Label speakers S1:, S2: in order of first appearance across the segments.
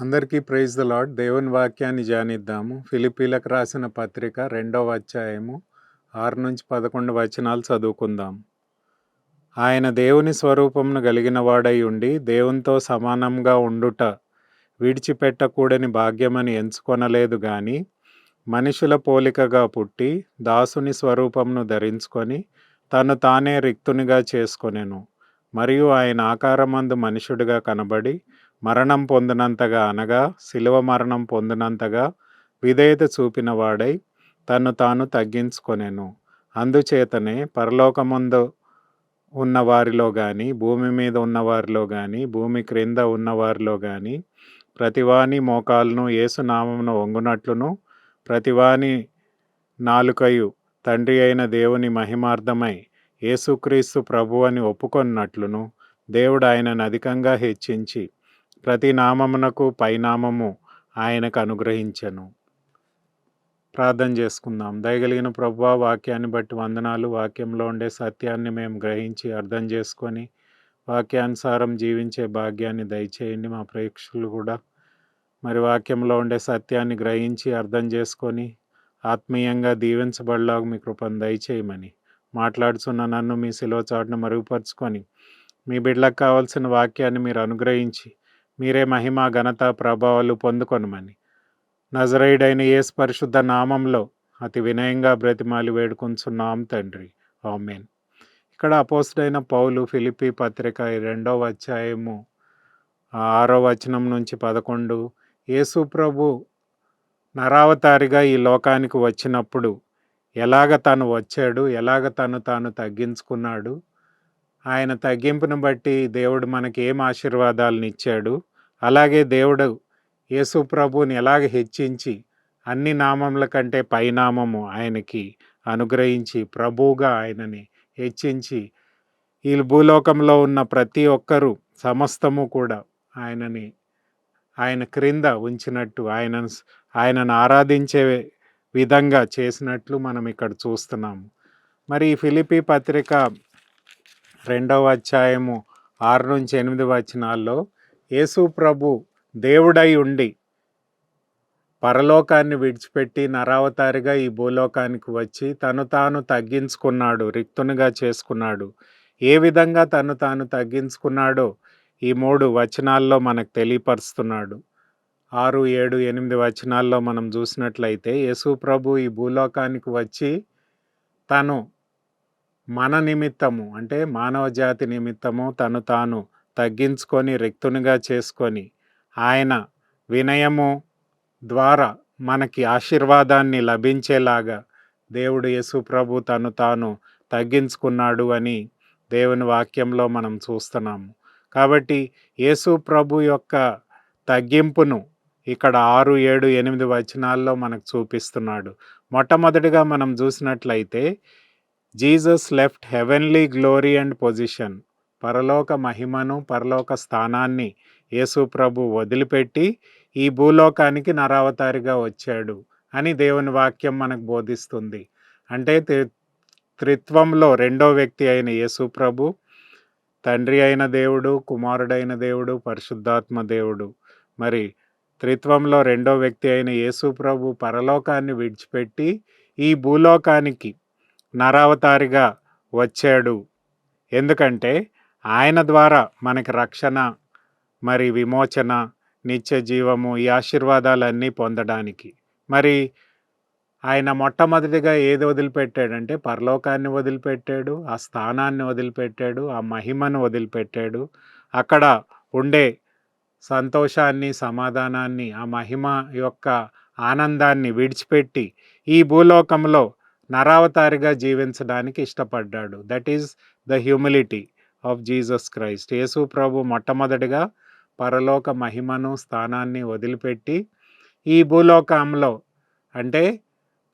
S1: అందరికీ praise the lord. దేవుని వాక్యాన్ని ధ్యానిద్దాము. ఫిలిప్పీలకు రాసిన పత్రిక 2వ అధ్యాయము 6-11 వచనాలు చదువుకుందాం. ఆయన దేవుని స్వరూపమును కలిగిన వాడై ఉండి దేవునితో సమానంగా ఉండుట విడిచిపెట్టకూడని భాగ్యమని ఎంచుకొనలేదు గాని మనుషుల పోలికగా పుట్టి దాసుని స్వరూపమును ధరించుకొని తను తానే రిక్తునిగా చేసుకొనెను. మరియు ఆయన ఆకారమందు మనుషుడిగా కనబడి మరణం పొందినంతగా అనగా శిలువ మరణం పొందినంతగా విధేయత చూపిన వాడై తను తాను తగ్గించుకొనెను. అందుచేతనే పరలోకమందు ఉన్న వారిలో కానీ భూమి మీద ఉన్న వారిలో కానీ భూమి క్రింద ఉన్న వారిలో కానీ ప్రతివాని మోకాలను యేసు నామమున వంగునట్లును ప్రతివాని నాలుకయు తండ్రి అయిన దేవుని మహిమార్థమై యేసుక్రీస్తు ప్రభు అని ఒప్పుకొన్నట్లును దేవుడు ఆయనను అధికంగా హెచ్చించి ప్రతి నామమునకు పైనామము ఆయనకు అనుగ్రహించెను. ప్రార్థన చేసుకుందాం. దయగలిగిన ప్రభువా, వాక్యాన్ని బట్టి వందనాలు. వాక్యంలో ఉండే సత్యాన్ని మేము గ్రహించి అర్థం చేసుకొని వాక్యానుసారం జీవించే భాగ్యాన్ని దయచేయండి. మా ప్రేక్షకులు కూడా మరి వాక్యంలో ఉండే సత్యాన్ని గ్రహించి అర్థం చేసుకొని ఆత్మీయంగా దీవించబడలాగా మీ కృపను దయచేయమని మాట్లాడుతున్న నన్ను మీ శిలువ చాటును మరుగుపరుచుకొని మీ బిడ్డలకు కావాల్సిన వాక్యాన్ని మీరు అనుగ్రహించి మీరే మహిమ ఘనత ప్రభావాలు పొందుకొనమని నజరేయుడైన యేసు పరిశుద్ధ నామంలో అతి వినయంగా బ్రతిమాలి వేడుకొంచున్నాం తండ్రి, ఆమేన్. ఇక్కడ అపోస్తుడైన పౌలు ఫిలిప్పీ పత్రిక 2వ అధ్యాయము 6వ వచనం నుంచి 11 యేసు ప్రభు నరావతారిగా ఈ లోకానికి వచ్చినప్పుడు ఎలాగ తను వచ్చాడు, ఎలాగ తాను తగ్గించుకున్నాడు, ఆయన తగ్గింపును బట్టి దేవుడు మనకి ఏం ఆశీర్వాదాలను ఇచ్చాడు, అలాగే దేవుడు యేసు ప్రభుని ఎలాగ హెచ్చించి అన్ని నామముల కంటే పైనామము ఆయనకి అనుగ్రహించి ప్రభువుగా ఆయనని హెచ్చించి ఈ భూలోకంలో ఉన్న ప్రతి ఒక్కరూ సమస్తము కూడా ఆయన క్రింద ఉంచినట్టు ఆయనను ఆరాధించే విధంగా చేసినట్లు మనం ఇక్కడ చూస్తున్నాము. మరి ఈ ఫిలిప్పీ పత్రిక 2వ అధ్యాయము 6-8 వచనాల్లో యేసు ప్రభు దేవుడై ఉండి పరలోకాన్ని విడిచిపెట్టి నరావతారిగా ఈ భూలోకానికి వచ్చి తను తాను తగ్గించుకున్నాడు, రిక్తునిగా చేసుకున్నాడు. ఏ విధంగా తను తాను తగ్గించుకున్నాడో ఈ 3 వచనాల్లో మనకు తెలియపరుస్తున్నాడు. 6, 7, 8 వచనాల్లో మనం చూసినట్లయితే యేసు ప్రభు ఈ భూలోకానికి వచ్చి తను మన నిమిత్తము అంటే మానవ జాతి నిమిత్తము తను తాను తగ్గించుకొని రిక్తునిగా చేసుకొని ఆయన వినయము ద్వారా మనకి ఆశీర్వాదాన్ని లభించేలాగా దేవుడు యేసు ప్రభు తను తాను తగ్గించుకున్నాడు అని దేవుని వాక్యంలో మనం చూస్తున్నాము. కాబట్టి యేసు ప్రభు యొక్క తగ్గింపును ఇక్కడ 6, 7, 8 వచనాల్లో మనకు చూపిస్తున్నాడు. మొట్టమొదటిగా మనం చూసినట్లయితే Jesus left heavenly glory and position, పరలోక మహిమను పరలోక స్థానాన్ని యేసు ప్రభు వదిలిపెట్టి ఈ భూలోకానికి నరావతారిగా వచ్చాడు అని దేవుని వాక్యం మనకు బోధిస్తుంది. అంటే త్రిత్వంలో రెండో వ్యక్తి అయిన యేసు ప్రభు తండ్రి అయిన దేవుడు, కుమారుడైన దేవుడు, పరిశుద్ధాత్మ దేవుడు. మరి త్రిత్వంలో రెండో వ్యక్తి అయిన యేసు ప్రభు పరలోకాన్ని విడిచిపెట్టి ఈ భూలోకానికి నరావతారిగా వచ్చాడు. ఎందుకంటే ఆయన ద్వారా మనకి రక్షణ, మరి విమోచన, నిత్య జీవము, ఈ ఆశీర్వాదాలన్నీ పొందడానికి. మరి ఆయన మొట్టమొదటిగా ఏది వదిలిపెట్టాడంటే పరలోకాన్ని వదిలిపెట్టాడు, ఆ స్థానాన్ని వదిలిపెట్టాడు, ఆ మహిమను వదిలిపెట్టాడు. అక్కడ ఉండే సంతోషాన్ని, సమాధానాన్ని, ఆ మహిమ యొక్క ఆనందాన్ని విడిచిపెట్టి ఈ భూలోకంలో నరావతారిగా జీవించడానికి ఇష్టపడ్డాడు. That is the humility of Jesus Christ. Yesu ప్రభు మొట్టమొదటిగా పరలోక మహిమను, స్థానాన్ని వదిలిపెట్టి ఈ భూలోకంలో అంటే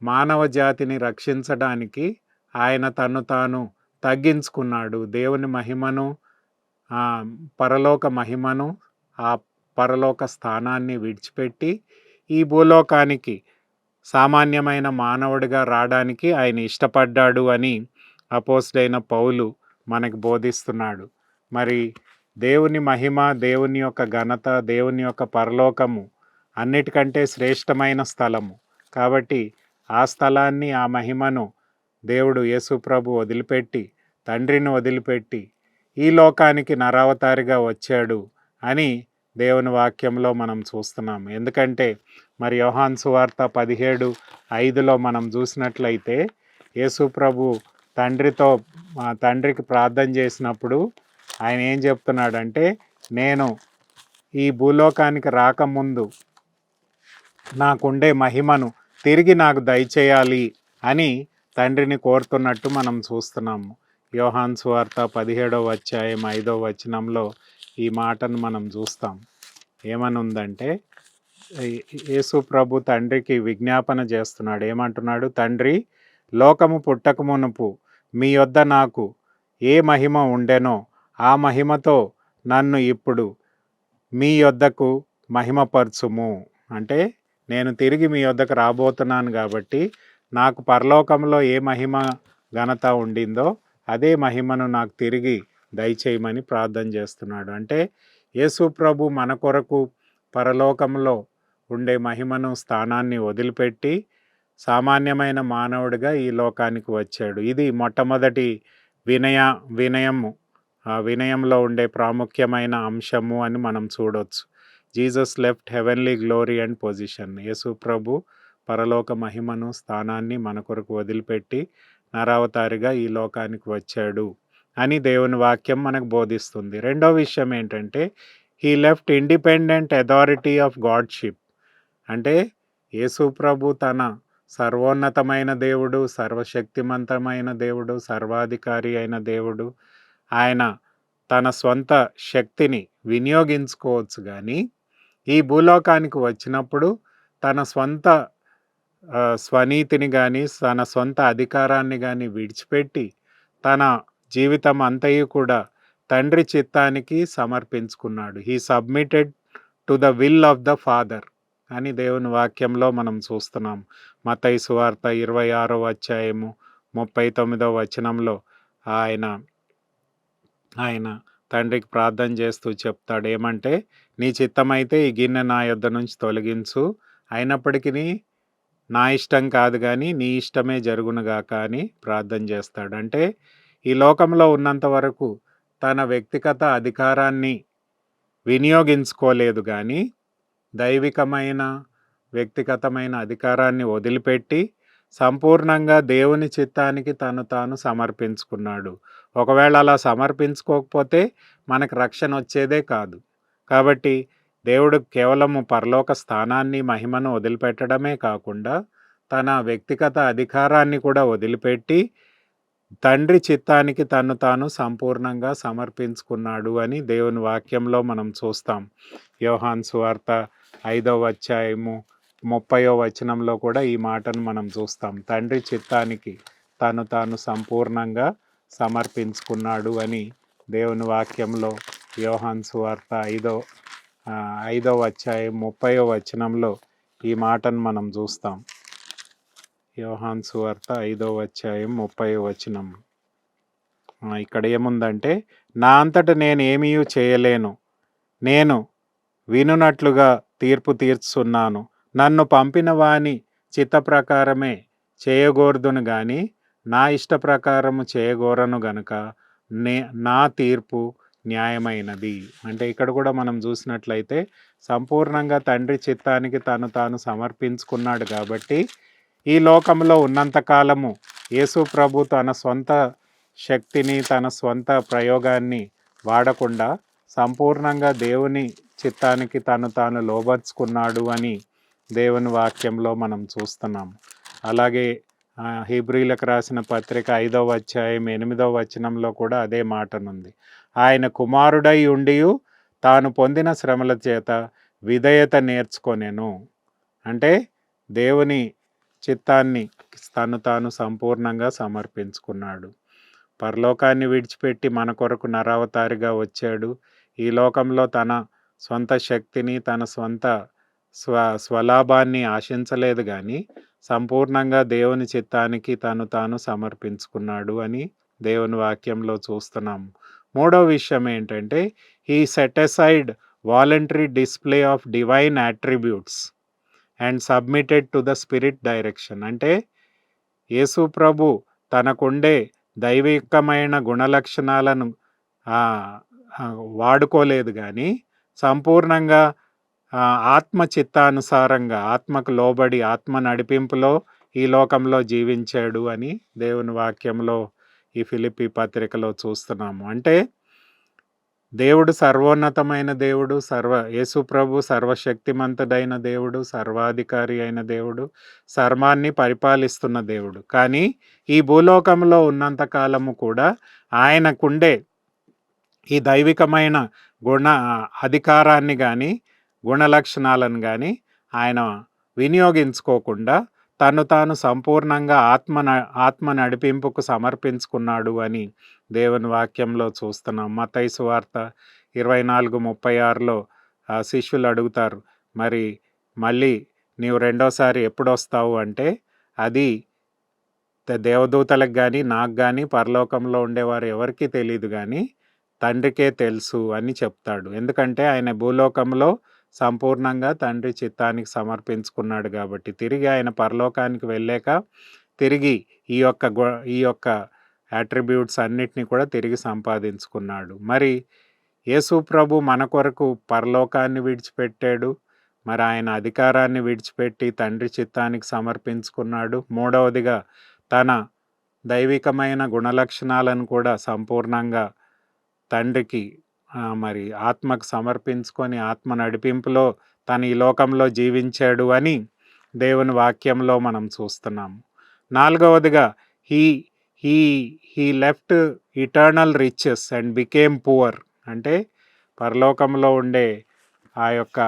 S1: మానవ జాతిని రక్షించడానికి ఆయన తను తాను తగ్గించుకున్నాడు. దేవుని మహిమను, పరలోక మహిమను, ఆ పరలోక స్థానాన్ని విడిచిపెట్టి ఈ భూలోకానికి సామాన్యమైన మానవుడిగా రావడానికి ఆయన ఇష్టపడ్డాడు అని అపోస్తుడైన పౌలు మనకు బోధిస్తున్నాడు. మరి దేవుని మహిమ, దేవుని యొక్క ఘనత, దేవుని యొక్క పరలోకము అన్నిటికంటే శ్రేష్టమైన స్థలము. కాబట్టి ఆ స్థలాన్ని, ఆ మహిమను దేవుడు యేసుప్రభు వదిలిపెట్టి, తండ్రిని వదిలిపెట్టి ఈ లోకానికి నరావతారిగా వచ్చాడు అని దేవుని వాక్యంలో మనం చూస్తున్నాం. ఎందుకంటే మరి యోహాను సువార్త 17:5లో మనం చూసినట్లయితే యేసుప్రభు తండ్రికి ప్రార్థన చేసినప్పుడు ఆయన ఏం చెప్తున్నాడంటే, నేను ఈ భూలోకానికి రాకముందు నాకుండే మహిమను తిరిగి నాకు దయచేయాలి అని తండ్రిని కోరుతున్నట్టు మనం చూస్తున్నాము. యోహాను సువార్త 17:5 ఈ మాటను మనం చూస్తాం. ఏమనుందంటే, యేసు ప్రభు తండ్రికి విజ్ఞాపన చేస్తున్నాడు. ఏమంటున్నాడు? తండ్రి, లోకము పుట్టక మునుపు మీ యొద్ద నాకు ఏ మహిమ ఉండెనో ఆ మహిమతో నన్ను ఇప్పుడు మీ యొద్దకు మహిమపరచుము. అంటే నేను తిరిగి మీ యొద్దకు రాబోతున్నాను కాబట్టి నాకు పరలోకంలో ఏ మహిమ ఘనత ఉండిందో అదే మహిమను నాకు తిరిగి దయచేయమని ప్రార్థన చేస్తున్నాడు. అంటే యేసు ప్రభు మన కొరకు పరలోకంలో ఉండే మహిమను, స్థానాన్ని వదిలిపెట్టి సామాన్యమైన మానవుడిగా ఈ లోకానికి వచ్చాడు. ఇది మొట్టమొదటి వినయము, ఆ వినయంలో ఉండే ప్రాముఖ్యమైన అంశము అని మనం చూడవచ్చు. Jesus left heavenly glory and position. Yesu ప్రభు పరలోక మహిమను, స్థానాన్ని మన కొరకు వదిలిపెట్టి నరావతారిగా ఈ లోకానికి వచ్చాడు అని దేవుని వాక్యం మనకు బోధిస్తుంది. రెండో విషయం ఏంటంటే, he left independent authority of godship. అంటే యేసు ప్రభు తన సర్వోన్నతమైన దేవుడు, సర్వశక్తిమంతమైన దేవుడు, సర్వాధికారి అయిన దేవుడు. ఆయన తన స్వంత శక్తిని వినియోగించుకోవచ్చు, కానీ ఈ భూలోకానికి వచ్చినప్పుడు తన స్వంత స్వనీతిని కానీ, తన సొంత అధికారాన్ని కానీ విడిచిపెట్టి తన జీవితం అంతయు కూడా తండ్రి చిత్తానికి సమర్పించుకున్నాడు. He submitted to the will of the father అని దేవుని వాక్యంలో మనం చూస్తున్నాం. మత్తయి సువార్త 26:39 ఆయన తండ్రికి ప్రార్థన చేస్తూ చెప్తాడు. ఏమంటే, నీ చిత్తమైతే ఈ గిన్నె నా యొద్ద నుంచి తొలగించు, అయినప్పటికీ నా ఇష్టం కాదు కానీ నీ ఇష్టమే జరుగునుగాక అని ప్రార్థన చేస్తాడు. అంటే ఈ లోకంలో ఉన్నంత వరకు తన వ్యక్తిగత అధికారాన్ని వినియోగించుకోలేదు, కానీ దైవికమైన వ్యక్తిగతమైన అధికారాన్ని వదిలిపెట్టి సంపూర్ణంగా దేవుని చిత్తానికి తాను సమర్పించుకున్నాడు. ఒకవేళ అలా సమర్పించుకోకపోతే మనకు రక్షణ వచ్చేదే కాదు. కాబట్టి దేవుడు కేవలము పరలోక స్థానాన్ని, మహిమను వదిలిపెట్టడమే కాకుండా తన వ్యక్తిగత అధికారాన్ని కూడా వదిలిపెట్టి తండ్రి చిత్తానికి తాను సంపూర్ణంగా సమర్పించుకున్నాడు అని దేవుని వాక్యంలో మనం చూస్తాం. యోహాను సువార్త 5:30 కూడా ఈ మాటను మనం చూస్తాం. తండ్రి చిత్తానికి తాను సంపూర్ణంగా సమర్పించుకున్నాడు అని దేవుని వాక్యంలో యోహాను సువార్త 5:30 ఈ మాటను మనం చూస్తాం. యోహాను సువార్త 5:30 ఇక్కడ ఏముందంటే, నా అంతట నేను ఏమీ చేయలేను, నేను వినున్నట్లుగా తీర్పు తీర్చున్నాను. నన్ను పంపిన వాని చిత్త ప్రకారమే చేయగోర్దును గాని నా ఇష్ట ప్రకారము చేయగోరను గనుక నా తీర్పు న్యాయమైనది. అంటే ఇక్కడ కూడా మనం చూసినట్లయితే సంపూర్ణంగా తండ్రి చిత్తానికి తాను సమర్పించుకున్నాడు. కాబట్టి ఈ లోకంలో ఉన్నంతకాలము యేసు ప్రభు తన స్వంత శక్తిని, తన స్వంత ప్రయోగాన్ని వాడకుండా సంపూర్ణంగా దేవుని చిత్తానికి తాను లోబర్చుకున్నాడు అని దేవుని వాక్యంలో మనం చూస్తున్నాం. అలాగే హీబ్రీలకు రాసిన పత్రిక 5:8 కూడా అదే మాటనుంది. ఆయన కుమారుడై ఉండియు తాను పొందిన శ్రమల చేత విధేయత నేర్చుకొనెను. అంటే దేవుని చిత్తాన్ని తాను సంపూర్ణంగా సమర్పించుకున్నాడు. పరలోకాన్ని విడిచిపెట్టి మన కొరకు నరావతారిగా వచ్చాడు. ఈ లోకంలో తన సొంత శక్తిని, తన సొంత స్వలాభాన్ని ఆశించలేదు, కానీ సంపూర్ణంగా దేవుని చిత్తానికి తాను సమర్పించుకున్నాడు అని దేవుని వాక్యంలో చూస్తున్నాం. మూడో విషయం ఏంటంటే he set aside voluntary display of divine attributes and submitted to the spirit direction. అంటే యేసు ప్రభు తనకుండే దైవికమైన గుణలక్షణాలను వాడుకోలేదు కానీ సంపూర్ణంగా ఆత్మ చిత్తానుసారంగా ఆత్మకు లోబడి ఆత్మ నడిపింపులో ఈ లోకంలో జీవించాడు అని దేవుని వాక్యంలో ఈ ఫిలిప్పీ పత్రికలో చూస్తున్నాము. అంటే దేవుడు సర్వోన్నతమైన దేవుడు, యేసు ప్రభు సర్వశక్తిమంతుడైన దేవుడు, సర్వాధికారి అయిన దేవుడు, సర్వాన్ని పరిపాలిస్తున్న దేవుడు. కానీ ఈ భూలోకంలో ఉన్నంత కాలము కూడా ఆయనకుండే ఈ దైవికమైన అధికారాన్ని కానీ గుణలక్షణాలను కానీ ఆయన వినియోగించుకోకుండా తను తాను సంపూర్ణంగా ఆత్మ నడిపింపుకు సమర్పించుకున్నాడు అని దేవుని వాక్యంలో చూస్తున్నాం. మత్తయి సువార్త 24:36లో శిష్యులు అడుగుతారు, మరి మళ్ళీ నీవు రెండోసారి ఎప్పుడు వస్తావు అంటే, అది దేవదూతలకు కానీ నాకు కానీ పరలోకంలో ఉండేవారు ఎవరికీ తెలియదు కానీ తండ్రికే తెలుసు అని చెప్తాడు. ఎందుకంటే ఆయన భూలోకంలో సంపూర్ణంగా తండ్రి చిత్తానికి సమర్పించుకున్నాడు కాబట్టి. తిరిగి ఆయన పరలోకానికి వెళ్ళాక తిరిగి ఈ యొక్క అట్రిబ్యూట్స్ అన్నిటినీ కూడా తిరిగి సంపాదించుకున్నాడు. మరి యేసు ప్రభు మన కొరకు పరలోకాన్ని విడిచిపెట్టాడు, మరి ఆయన అధికారాన్ని విడిచిపెట్టి తండ్రి చిత్తానికి సమర్పించుకున్నాడు. మూడవదిగా తన దైవికమైన గుణలక్షణాలను కూడా సంపూర్ణంగా తండ్రికి మరి ఆత్మకు సమర్పించుకొని ఆత్మ నడిపింపులో తను ఈ లోకంలో జీవించాడు అని దేవుని వాక్యంలో మనం చూస్తున్నాము. నాలుగవదిగా he left eternal riches and became poor. అంటే పరలోకంలో ఉండే ఆ యొక్క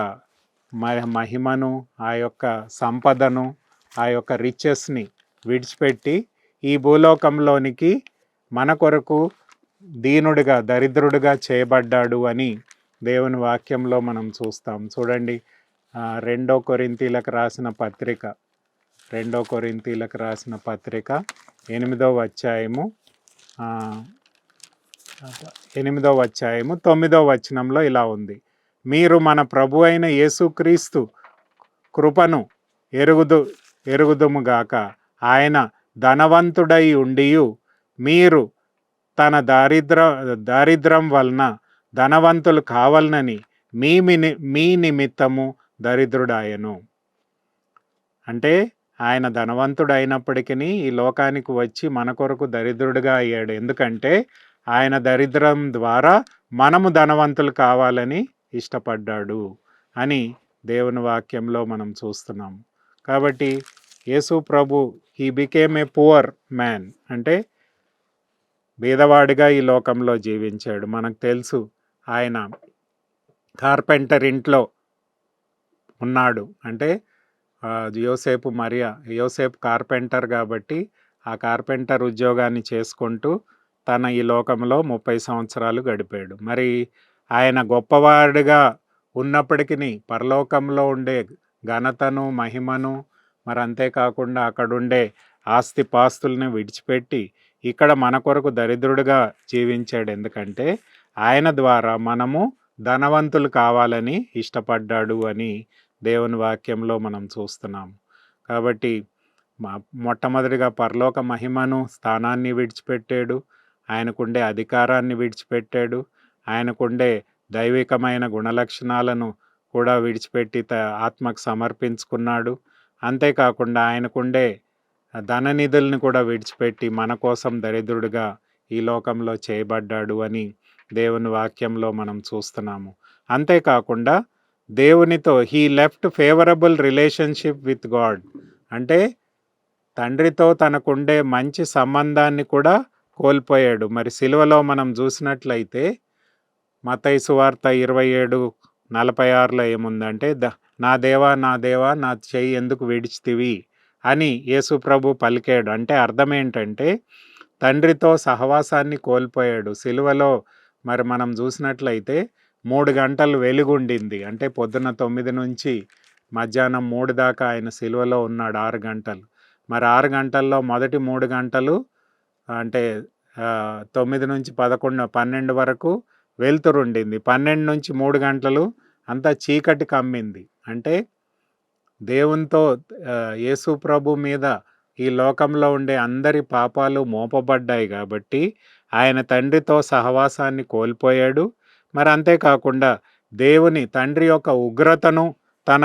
S1: మహిమను, ఆ యొక్క సంపదను, ఆ యొక్క రిచెస్ని విడిచిపెట్టి ఈ భూలోకంలోనికి మన కొరకు దీనుడిగా దరిద్రుడిగా చేయబడ్డాడు అని దేవుని వాక్యంలో మనం చూస్తాం. చూడండి, 2 కొరింథీలకు రాసిన పత్రిక 8వ అధ్యాయము 9వ వచనంలో ఇలా ఉంది, మీరు మన ప్రభు అయిన యేసుక్రీస్తు కృపను ఎరుగుదుముగాక. ఆయన ధనవంతుడై ఉండియు మీరు తన దారిద్రం వలన ధనవంతులు కావాలనని మీ నిమిత్తము దరిద్రుడాయను. అంటే ఆయన ధనవంతుడు అయినప్పటికీ ఈ లోకానికి వచ్చి మన కొరకు దరిద్రుడిగా అయ్యాడు. ఎందుకంటే ఆయన దరిద్రం ద్వారా మనము ధనవంతులు కావాలని ఇష్టపడ్డాడు అని దేవుని వాక్యంలో మనం చూస్తున్నాము. కాబట్టి యేసు ప్రభు he became a poor man, అంటే బీదవాడిగా ఈ లోకంలో జీవించాడు. మనకు తెలుసు ఆయన కార్పెంటర్ ఇంట్లో ఉన్నాడు. అంటే యోసేపు కార్పెంటర్ కాబట్టి ఆ కార్పెంటర్ ఉద్యోగాన్ని చేసుకుంటూ తన ఈ లోకంలో 30 సంవత్సరాలు గడిపాడు. మరి ఆయన గొప్పవాడిగా ఉన్నప్పటికీ పరలోకంలో ఉండే ఘనతను, మహిమను, మరి అంతేకాకుండా అక్కడుండే ఆస్తిపాస్తుల్ని విడిచిపెట్టి ఇక్కడ మన కొరకు దరిద్రుడిగా జీవించాడు. ఎందుకంటే ఆయన ద్వారా మనము ధనవంతులు కావాలని ఇష్టపడ్డాడు అని దేవుని వాక్యంలో మనం చూస్తున్నాము. కాబట్టి మొట్టమొదటిగా పరలోక మహిమను, స్థానాన్ని విడిచిపెట్టాడు, ఆయనకుండే అధికారాన్ని విడిచిపెట్టాడు, ఆయనకుండే దైవికమైన గుణలక్షణాలను కూడా విడిచిపెట్టి ఆత్మకు సమర్పించుకున్నాడు. అంతేకాకుండా ఆయనకుండే ధననిధుల్ని కూడా విడిచిపెట్టి మన కోసం దరిద్రుడిగా ఈ లోకంలో చేయబడ్డాడు అని దేవుని వాక్యంలో మనం చూస్తున్నాము. అంతేకాకుండా దేవునితో he left favourable relationship with God. అంటే తండ్రితో తనకుండే మంచి సంబంధాన్ని కూడా కోల్పోయాడు. మరి సిలువలో మనం చూసినట్లయితే మత్తయి సువార్త 27:46లో ఏముందంటే, నా దేవా నా దేవా నా చెయ్యి ఎందుకు విడిచితివి అని యేసు ప్రభు పలికాడు. అంటే అర్థం ఏంటంటే తండ్రితో సహవాసాన్ని కోల్పోయాడు. సిలువలో మరి మనం చూసినట్లయితే 3 గంటలు వెలుగుండింది. అంటే పొద్దున్న 9 నుంచి మధ్యాహ్నం 3 దాకా ఆయన సిలువలో ఉన్నాడు, 6 గంటలు. మరి 6 గంటల్లో మొదటి 3 గంటలు అంటే 9-11, 12 వరకు వెలుతురుండింది. 12-3 గంటలు అంతా చీకటి కమ్మింది. అంటే దేవునితో యేసు ప్రభు మీద ఈ లోకంలో ఉండే అందరి పాపాలు మోపబడ్డాయి కాబట్టి ఆయన తండ్రితో సహవాసాన్ని కోల్పోయాడు. మరి అంతేకాకుండా దేవుని తండ్రి యొక్క ఉగ్రతను తన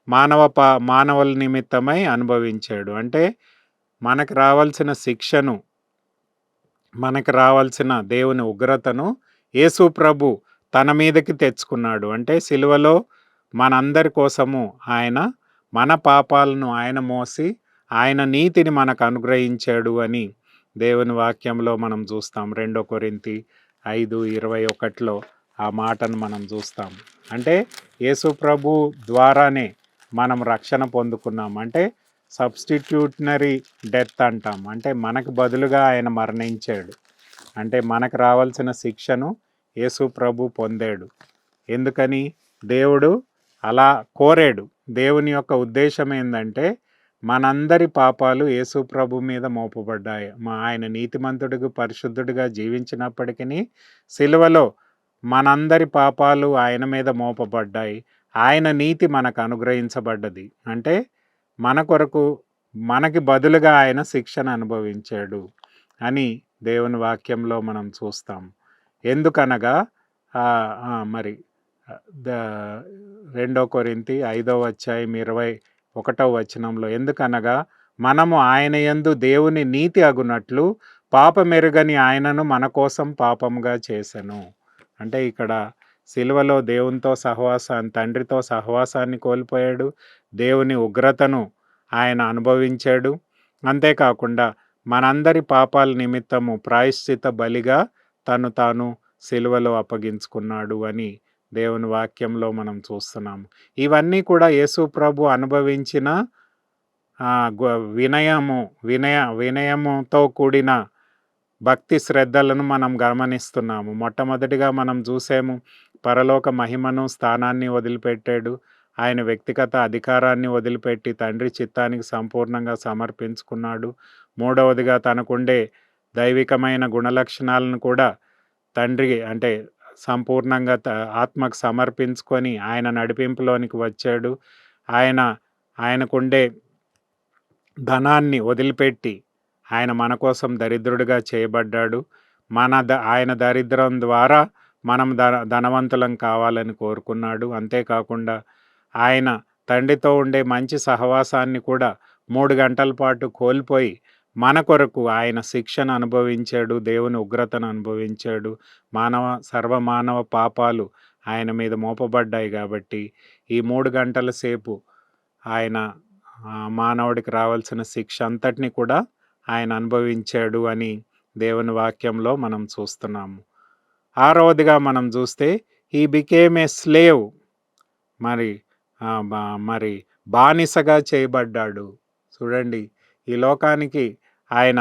S1: మానవుల నిమిత్తమై అనుభవించాడు. అంటే మనకు రావాల్సిన శిక్షను, మనకు రావాల్సిన దేవుని ఉగ్రతను యేసు ప్రభు తన మీదకి తెచ్చుకున్నాడు. అంటే సిలువలో మనందరి కోసము ఆయన మన పాపాలను ఆయన మోసి ఆయన నీతిని మనకు అనుగ్రహించాడు అని దేవుని వాక్యంలో మనం చూస్తాం. 2 కొరింథీ 5:21లో ఆ మాటను మనం చూస్తాం. అంటే యేసు ప్రభు ద్వారానే మనం రక్షణ పొందుకున్నాం. అంటే సబ్స్టిట్యూటనరీ డెత్ అంటాం. అంటే మనకు బదులుగా ఆయన మరణించాడు. అంటే మనకు రావాల్సిన శిక్షను యేసు ప్రభు పొందాడు. ఎందుకని దేవుడు అలా కోరాడు. దేవుని యొక్క ఉద్దేశం ఏంటంటే మనందరి పాపాలు యేసు ప్రభు మీద మోపబడ్డాయి. ఆయన నీతిమంతుడిగా పరిశుద్ధుడిగా జీవించినప్పటికీ సిలువలో మనందరి పాపాలు ఆయన మీద మోపబడ్డాయి. ఆయన నీతి మనకు అనుగ్రహించబడ్డది. అంటే మన కొరకు మనకి బదులుగా ఆయన శిక్షను అనుభవించాడు అని దేవుని వాక్యంలో మనం చూస్తాం. ఎందుకనగా మరి 2 కొరింథీ 5:21 ఎందుకనగా మనము ఆయన యందు దేవుని నీతి అగునట్లు పాపమెరుగని ఆయనను మన కోసం పాపముగా చేసెను. అంటే ఇక్కడ సిలువలో దేవునితో తండ్రితో సహవాసాన్ని కోల్పోయాడు. దేవుని ఉగ్రతను ఆయన అనుభవించాడు. అంతేకాకుండా మనందరి పాపాల నిమిత్తము ప్రాయశ్చిత బలిగా తాను సిలువలో అప్పగించుకున్నాడు అని దేవుని వాక్యంలో మనం చూస్తున్నాము. ఇవన్నీ కూడా యేసు ప్రభు అనుభవించిన వినయముతో కూడిన భక్తి శ్రద్ధలను మనం గమనిస్తున్నాము. మొట్టమొదటిగా మనం చూసాము, పరలోక మహిమను స్థానాన్ని వదిలిపెట్టాడు. ఆయన వ్యక్తిగత అధికారాన్ని వదిలిపెట్టి తండ్రి చిత్తానికి సంపూర్ణంగా సమర్పించుకున్నాడు. మూడవదిగా తనకుండే దైవికమైన గుణలక్షణాలను కూడా తండ్రి అంటే సంపూర్ణంగా ఆత్మకు సమర్పించుకొని ఆయన నడిపింపులోనికి వచ్చాడు. ఆయనకుండే ధనాన్ని వదిలిపెట్టి ఆయన మన కోసం దరిద్రుడిగా చేయబడ్డాడు. ఆయన దరిద్రం ద్వారా మనం ధనవంతులం కావాలని కోరుకున్నాడు. అంతేకాకుండా ఆయన తండ్రితో ఉండే మంచి సహవాసాన్ని కూడా 3 గంటల పాటు కోల్పోయి మన కొరకు ఆయన శిక్షను అనుభవించాడు. దేవుని ఉగ్రతను అనుభవించాడు. సర్వమానవ పాపాలు ఆయన మీద మోపబడ్డాయి కాబట్టి ఈ 3 గంటల సేపు ఆయన మానవుడికి రావాల్సిన శిక్ష అంతటిని కూడా ఆయన అనుభవించాడు అని దేవుని వాక్యంలో మనం చూస్తున్నాము. 6వదిగా మనం చూస్తే హీ బికేమ్ ఏ స్లేవ్, మరి బానిసగా చేయబడ్డాడు. చూడండి, ఈ లోకానికి ఆయన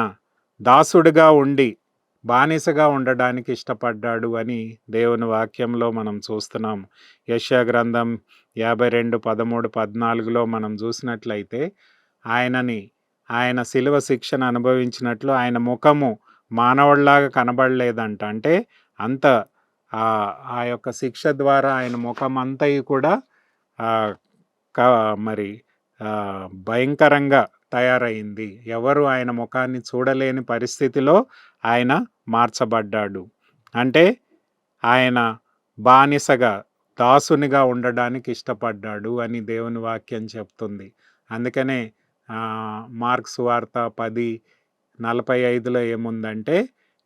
S1: దాసుడిగా ఉండి బానిసగా ఉండడానికి ఇష్టపడ్డాడు అని దేవుని వాక్యంలో మనం చూస్తున్నాము. యెషయా గ్రంథం 52:13-14లో మనం చూసినట్లయితే ఆయన శిలువ శిక్షను అనుభవించినట్లు ఆయన ముఖము మానవుడిలాగా కనబడలేదంట. అంటే అంత ఆ యొక్క శిక్ష ద్వారా ఆయన ముఖం అంతయు కూడా మరి భయంకరంగా తయారైంది. ఎవరు ఆయన ముఖాన్ని చూడలేని పరిస్థితిలో ఆయన మార్చబడ్డాడు. అంటే ఆయన బానిసగా దాసునిగా ఉండడానికి ఇష్టపడ్డాడు అని దేవుని వాక్యం చెప్తుంది. అందుకనే మార్కు సువార్త 10:45లో ఏముందంటే,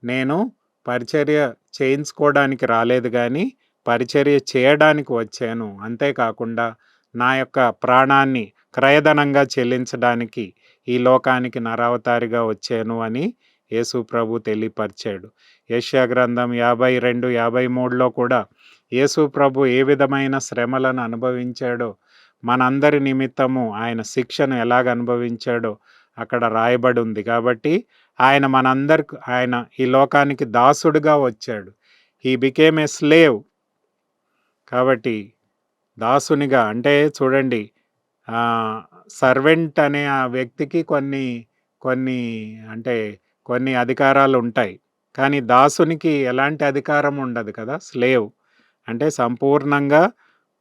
S1: నేను పరిచర్య చేయించుకోవడానికి రాలేదు కానీ పరిచర్య చేయడానికి వచ్చాను. అంతేకాకుండా నా యొక్క ప్రాణాన్ని క్రయధనంగా చెల్లించడానికి ఈ లోకానికి నరావతారిగా వచ్చాను అని యేసు ప్రభు తెలియపరిచాడు. యెషయా గ్రంథం 52:53లో కూడా యేసు ప్రభు ఏ విధమైన శ్రమలను అనుభవించాడో, మనందరి నిమిత్తము ఆయన శిక్షను ఎలాగ అనుభవించాడో అక్కడ రాయబడి ఉంది. కాబట్టి ఆయన ఈ లోకానికి దాసుడుగా వచ్చాడు. He became a slave. కాబట్టి దాసునిగా అంటే చూడండి, సర్వెంట్ అనే ఆ వ్యక్తికి కొన్ని అధికారాలు ఉంటాయి. కానీ దాసునికి ఎలాంటి అధికారం ఉండదు కదా. స్లేవ్ అంటే సంపూర్ణంగా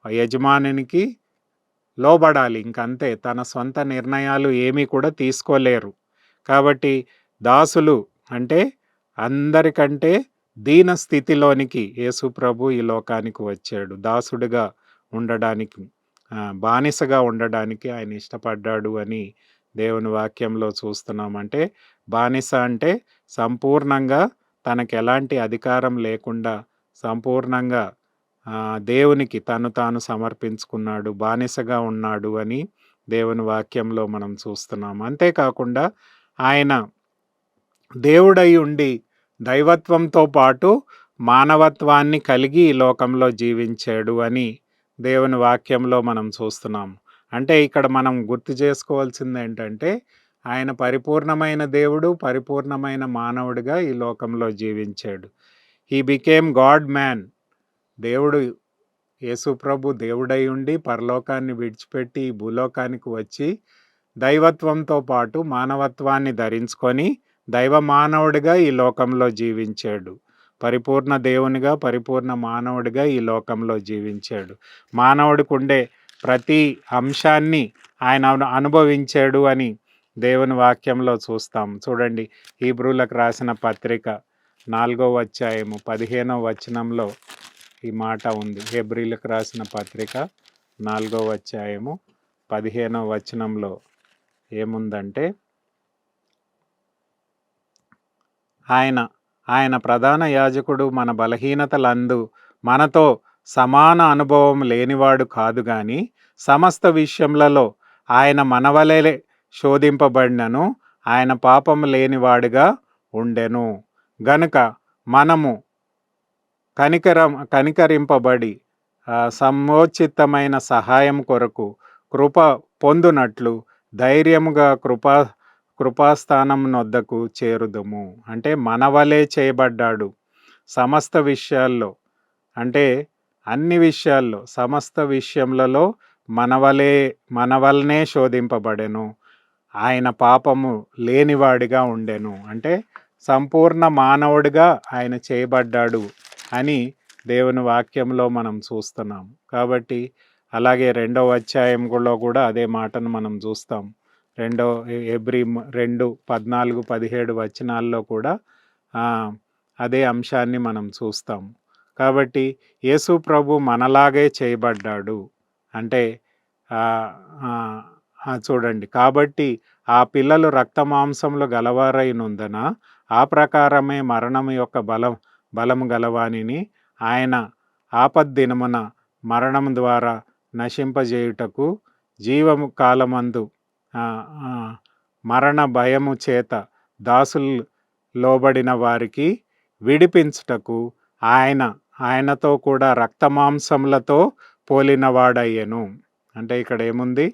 S1: యజమానునికి లోబడాలి, ఇంకంతే. తన సొంత నిర్ణయాలు ఏమీ కూడా తీసుకోలేరు. కాబట్టి దాసులు అంటే అందరికంటే దీన స్థితిలోనికి యేసు ప్రభు ఈ లోకానికి వచ్చాడు. దాసుడుగా ఉండడానికి, బానిసగా ఉండడానికి ఆయన ఇష్టపడ్డాడు అని దేవుని వాక్యంలో చూస్తున్నాం. అంటే బానిస అంటే సంపూర్ణంగా తనకు ఎలాంటి అధికారం లేకుండా సంపూర్ణంగా దేవునికి తను తాను సమర్పించుకున్నాడు, బానిసగా ఉన్నాడు అని దేవుని వాక్యంలో మనం చూస్తున్నాం. అంతేకాకుండా ఆయన దేవుడై ఉండి దైవత్వంతో పాటు మానవత్వాన్ని కలిగి ఈ లోకంలో జీవించాడు అని దేవుని వాక్యంలో మనం చూస్తున్నాం. అంటే ఇక్కడ మనం గుర్తు చేసుకోవాల్సింది ఏంటంటే ఆయన పరిపూర్ణమైన దేవుడు, పరిపూర్ణమైన మానవుడిగా ఈ లోకంలో జీవించాడు. He became God man. దేవుడు యేసు ప్రభు దేవుడై ఉండి పరలోకాన్ని విడిచిపెట్టి ఈ భూలోకానికి వచ్చి దైవత్వంతో పాటు మానవత్వాన్ని ధరించుకొని దైవ మానవుడిగా ఈ లోకంలో జీవించాడు. పరిపూర్ణ దేవునిగా, పరిపూర్ణ మానవుడిగా ఈ లోకంలో జీవించాడు. మానవుడికి ఉండే ప్రతి అంశాన్ని ఆయన అనుభవించాడు అని దేవుని వాక్యంలో చూస్తాం. చూడండి, హీబ్రూలకు రాసిన పత్రిక 4వ అధ్యాయము 15వ వచనంలో ఈ మాట ఉంది. హెబ్రీలకు రాసిన పత్రిక 4వ అధ్యాయము 15వ వచనంలో ఏముందంటే, ఆయన ప్రధాన యాజకుడు మన బలహీనతలందు మనతో సమాన అనుభవం లేనివాడు కాదు గాని సమస్త విషయములలో ఆయన మనవలే శోధింపబడినను ఆయన పాపం లేనివాడుగా ఉండెను. గనుక మనము కనికరింపబడి సమోచితమైన సహాయం కొరకు కృప పొందునట్లు ధైర్యముగా కృపాస్థానం నొద్దకు చేరుదము. అంటే మనవలే చేయబడ్డాడు సమస్త విషయాల్లో, అంటే అన్ని విషయాల్లో, సమస్త విషయములలో మనవలనే శోధింపబడెను, ఆయన పాపము లేనివాడిగా ఉండెను. అంటే సంపూర్ణ మానవుడిగా ఆయన చేయబడ్డాడు అని దేవుని వాక్యంలో మనం చూస్తున్నాం. కాబట్టి అలాగే 2వ అధ్యాయంలో కూడా అదే మాటను మనం చూస్తాం. హెబ్రీ 2:14-17 వచనాల్లో కూడా అదే అంశాన్ని మనం చూస్తాం. కాబట్టి యేసు ప్రభు మనలాగే చేయబడ్డాడు. అంటే చూడండి, కాబట్టి ఆ పిల్లలు రక్తమాంసములు గలవారైనందున ఆ ప్రకారమే మరణం యొక్క బలము గలవానిని ఆయన ఆపద్దినమున మరణం ద్వారా నశింపజేయుటకు జీవము కాలమందు మరణ భయము చేత దాసులు లోబడిన వారికి విడిపించుటకు ఆయనతో కూడా రక్తమాంసములతో పోలినవాడయ్యను. అంటే ఇక్కడ ఏముంది?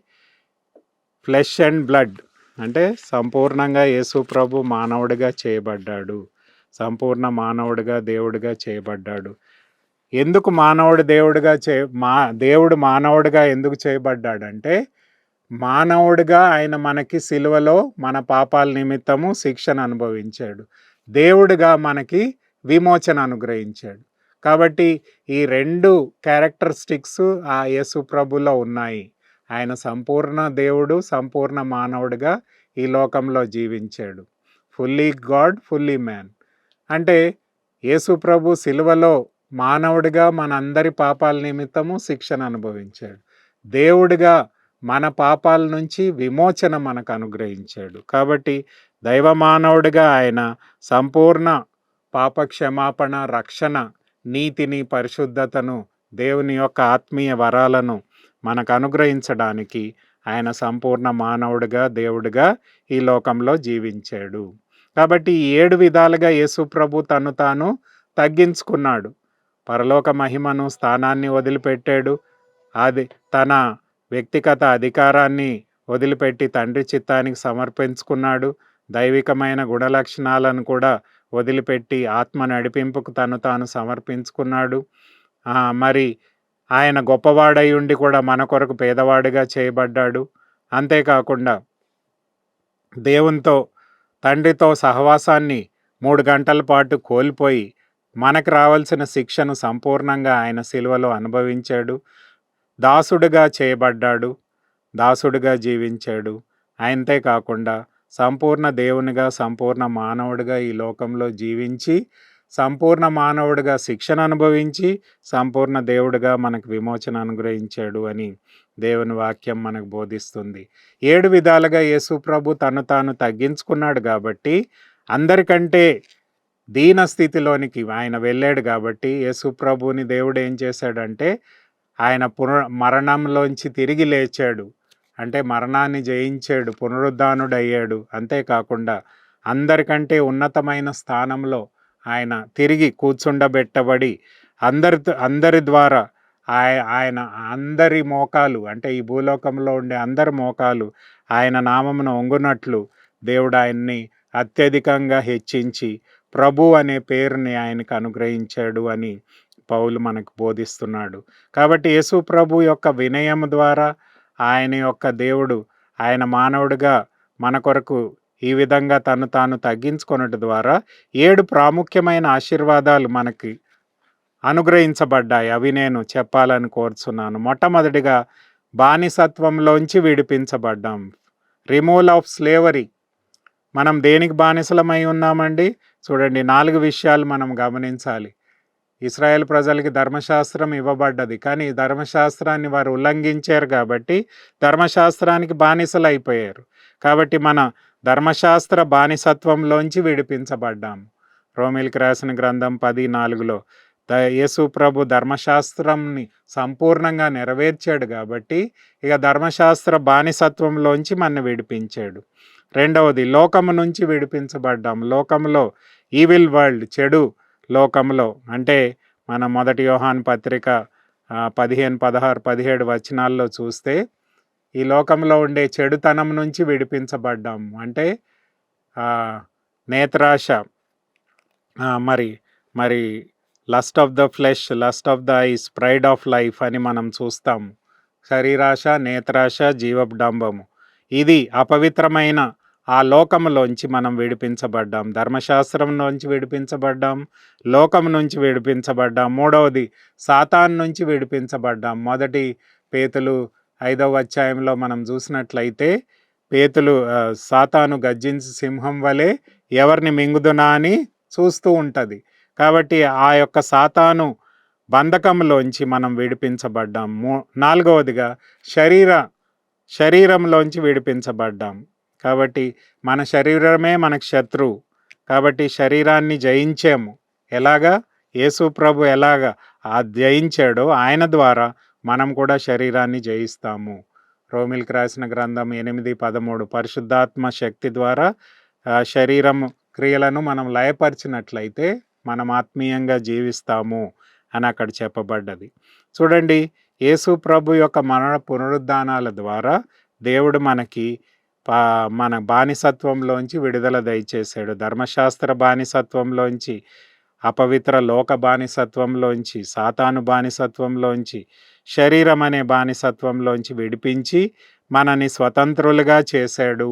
S1: Flesh and blood. అంటే సంపూర్ణంగా యేసు ప్రభు మానవుడిగా చేయబడ్డాడు, సంపూర్ణ మానవుడిగా దేవుడిగా చేయబడ్డాడు. ఎందుకు మానవుడు దేవుడు మానవుడిగా ఎందుకు చేయబడ్డాడంటే, మానవుడిగా ఆయన మనకి సిలువలో మన పాపాల నిమిత్తము శిక్షను అనుభవించాడు, దేవుడిగా మనకి విమోచన అనుగ్రహించాడు. కాబట్టి ఈ 2 క్యారెక్టరిస్టిక్స్ ఆ యేసు ప్రభులో ఉన్నాయి. ఆయన సంపూర్ణ దేవుడు, సంపూర్ణ మానవుడిగా ఈ లోకంలో జీవించాడు. Fully God, fully man. అంటే యేసు ప్రభు సిలువలో మానవుడిగా మనందరి పాపాల నిమిత్తము శిక్షను అనుభవించాడు, దేవుడిగా మన పాపాల నుంచి విమోచన మనకు అనుగ్రహించాడు. కాబట్టి దైవ మానవుడిగా ఆయన సంపూర్ణ పాపక్షమాపణ, రక్షణ, నీతిని, పరిశుద్ధతను, దేవుని యొక్క ఆత్మీయ వరాలను మనకు అనుగ్రహించడానికి ఆయన సంపూర్ణ మానవుడిగా, దేవుడిగా ఈ లోకంలో జీవించాడు. కాబట్టి 7 విధాలుగా యేసు ప్రభు తను తాను తగ్గించుకున్నాడు. పరలోక మహిమను, స్థానాన్ని వదిలిపెట్టాడు. అది తన వ్యక్తిగత అధికారాన్ని వదిలిపెట్టి తండ్రి చిత్తానికి సమర్పించుకున్నాడు. దైవికమైన గుణలక్షణాలను కూడా వదిలిపెట్టి ఆత్మ నడిపింపుకు తను తాను సమర్పించుకున్నాడు. మరి ఆయన గొప్పవాడై ఉండి కూడా మన కొరకు పేదవాడిగా చేయబడ్డాడు. అంతేకాకుండా దేవునితో, తండ్రితో సహవాసాన్ని 3 గంటల పాటు కోల్పోయి మనకు రావాల్సిన శిక్షను సంపూర్ణంగా ఆయన సిలువలో అనుభవించాడు. దాసుడుగా చేయబడ్డాడు, దాసుడుగా జీవించాడు. అంతే కాకుండా సంపూర్ణ దేవునిగా, సంపూర్ణ మానవుడిగా ఈ లోకంలో జీవించి, సంపూర్ణ మానవుడిగా శిక్షణ అనుభవించి, సంపూర్ణ దేవుడిగా మనకు విమోచన అనుగ్రహించాడు అని దేవుని వాక్యం మనకు బోధిస్తుంది. 7 విధాలుగా యేసు ప్రభు తను తాను తగ్గించుకున్నాడు కాబట్టి, అందరికంటే దీన స్థితిలోనికి ఆయన వెళ్ళాడు కాబట్టి, యేసు ప్రభుని దేవుడు ఏం చేశాడంటే, ఆయన మరణంలోంచి తిరిగి లేచాడు. అంటే మరణాన్ని జయించాడు, పునరుద్ధానుడయ్యాడు. అంతేకాకుండా అందరికంటే ఉన్నతమైన స్థానంలో ఆయన తిరిగి కూర్చుండబెట్టబడి అందరి ద్వారా ఆయన అందరి మోకాలు, అంటే ఈ భూలోకంలో ఉండే అందరి మోకాలు ఆయన నామమును వంగునట్లు దేవుడు ఆయన్ని అత్యధికంగా హెచ్చించి ప్రభు అనే పేరుని ఆయనకు అనుగ్రహించాడు అని పౌలు మనకు బోధిస్తున్నాడు. కాబట్టి యేసు ప్రభు యొక్క వినయం ద్వారా ఆయన యొక్క దేవుడు ఆయన మానవుడిగా మన కొరకు ఈ విధంగా తను తాను తగ్గించుకొనడం ద్వారా 7 ప్రాముఖ్యమైన ఆశీర్వాదాలు మనకి అనుగ్రహించబడ్డాయి. అవి నేను చెప్పాలని కోరుచున్నాను. మొట్టమొదటిగా బానిసత్వంలోంచి విడిపించబడ్డాం. Removal of slavery. మనం దేనికి బానిసలమై ఉన్నామండి? చూడండి, 4 విషయాలు మనం గమనించాలి. ఇశ్రాయేల్ ప్రజలకి ధర్మశాస్త్రం ఇవ్వబడ్డది, కానీ ధర్మశాస్త్రాన్ని వారు ఉల్లంఘించారు కాబట్టి ధర్మశాస్త్రానికి బానిసలు అయిపోయారు. కాబట్టి మన ధర్మశాస్త్ర బానిసత్వంలోంచి విడిపించబడ్డాము. రోమీయులకు రాసిన గ్రంథం 10:4లో యేసు ప్రభు ధర్మశాస్త్రంని సంపూర్ణంగా నెరవేర్చాడు కాబట్టి ఇక ధర్మశాస్త్ర బానిసత్వంలోంచి మన విడిపించాడు. రెండవది, లోకము నుంచి విడిపించబడ్డాం. లోకంలో ఈవిల్ వరల్డ్, చెడు లోకంలో, అంటే మన 1 యోహాను పత్రిక 15, 16, 17 వచనాల్లో చూస్తే ఈ లోకంలో ఉండే చెడుతనం నుంచి విడిపించబడ్డాము. అంటే నేత్రాశ, మరి lust of the flesh, lust of the ice, pride of life అని మనం చూస్తాము. శరీరాశ, నేత్రాశ, జీవడంబము, ఇది అపవిత్రమైన ఆ లోకంలోంచి మనం విడిపించబడ్డాం. ధర్మశాస్త్రంలోంచి విడిపించబడ్డాం, లోకం నుంచి విడిపించబడ్డాం. మూడవది, సాతాను నుంచి విడిపించబడ్డాం. 1 పేతులు 5వ అధ్యాయంలో మనం చూసినట్లయితే సాతాను గర్జించి సింహం వలె ఎవరిని మింగుదునా అని చూస్తూ ఉంటుంది. కాబట్టి ఆ యొక్క సాతాను బంధకంలోంచి మనం విడిపించబడ్డాం. నాలుగవదిగా శరీరంలోంచి విడిపించబడ్డాం. కాబట్టి మన శరీరమే మనకు శత్రువు. కాబట్టి శరీరాన్ని జయించాము. ఎలాగా? యేసు ప్రభు ఎలాగా జయించాడో ఆయన ద్వారా మనం కూడా శరీరాన్ని జయిస్తాము. రోమీయులకు రాసిన గ్రంథం 8:13 పరిశుద్ధాత్మ శక్తి ద్వారా శరీరం క్రియలను మనం లయపరిచినట్లయితే మనం ఆత్మీయంగా జీవిస్తాము అని అక్కడ చెప్పబడ్డది. చూడండి, యేసు ప్రభు యొక్క మరణ పునరుద్ధానాల ద్వారా దేవుడు మనకి మన బానిసత్వంలోంచి విడుదల దయచేశాడు. ధర్మశాస్త్ర బానిసత్వంలోంచి, అపవిత్ర లోక బానిసత్వంలోంచి, సాతాను బానిసత్వంలోంచి, శరీరం అనే బానిసత్వంలోంచి విడిపించి మనని స్వతంత్రులుగా చేశాడు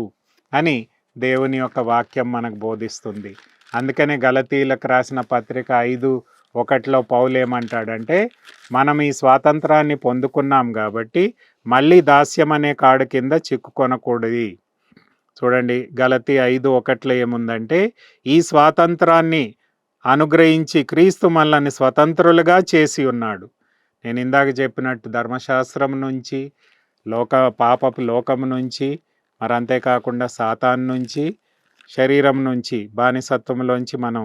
S1: అని దేవుని యొక్క వాక్యం మనకు బోధిస్తుంది. అందుకనే గలతీయులకు రాసిన పత్రిక 5:1లో పౌలు ఏమంటాడంటే, మనం ఈ స్వాతంత్రాన్ని పొందుకున్నాం కాబట్టి మళ్ళీ దాస్యం అనే కాడు కింద చిక్కుకొనకూడదు. చూడండి, గలతీ 5:1లో ఏముందంటే, ఈ స్వాతంత్రాన్ని అనుగ్రహించి క్రీస్తు మనల్ని స్వతంత్రులుగా చేసి ఉన్నాడు. నేను ఇందాక చెప్పినట్టు ధర్మశాస్త్రం నుంచి, పాపపు లోకం నుంచి, మరి అంతేకాకుండా సాతాను నుంచి, శరీరం నుంచి, బానిసత్వంలోంచి మనం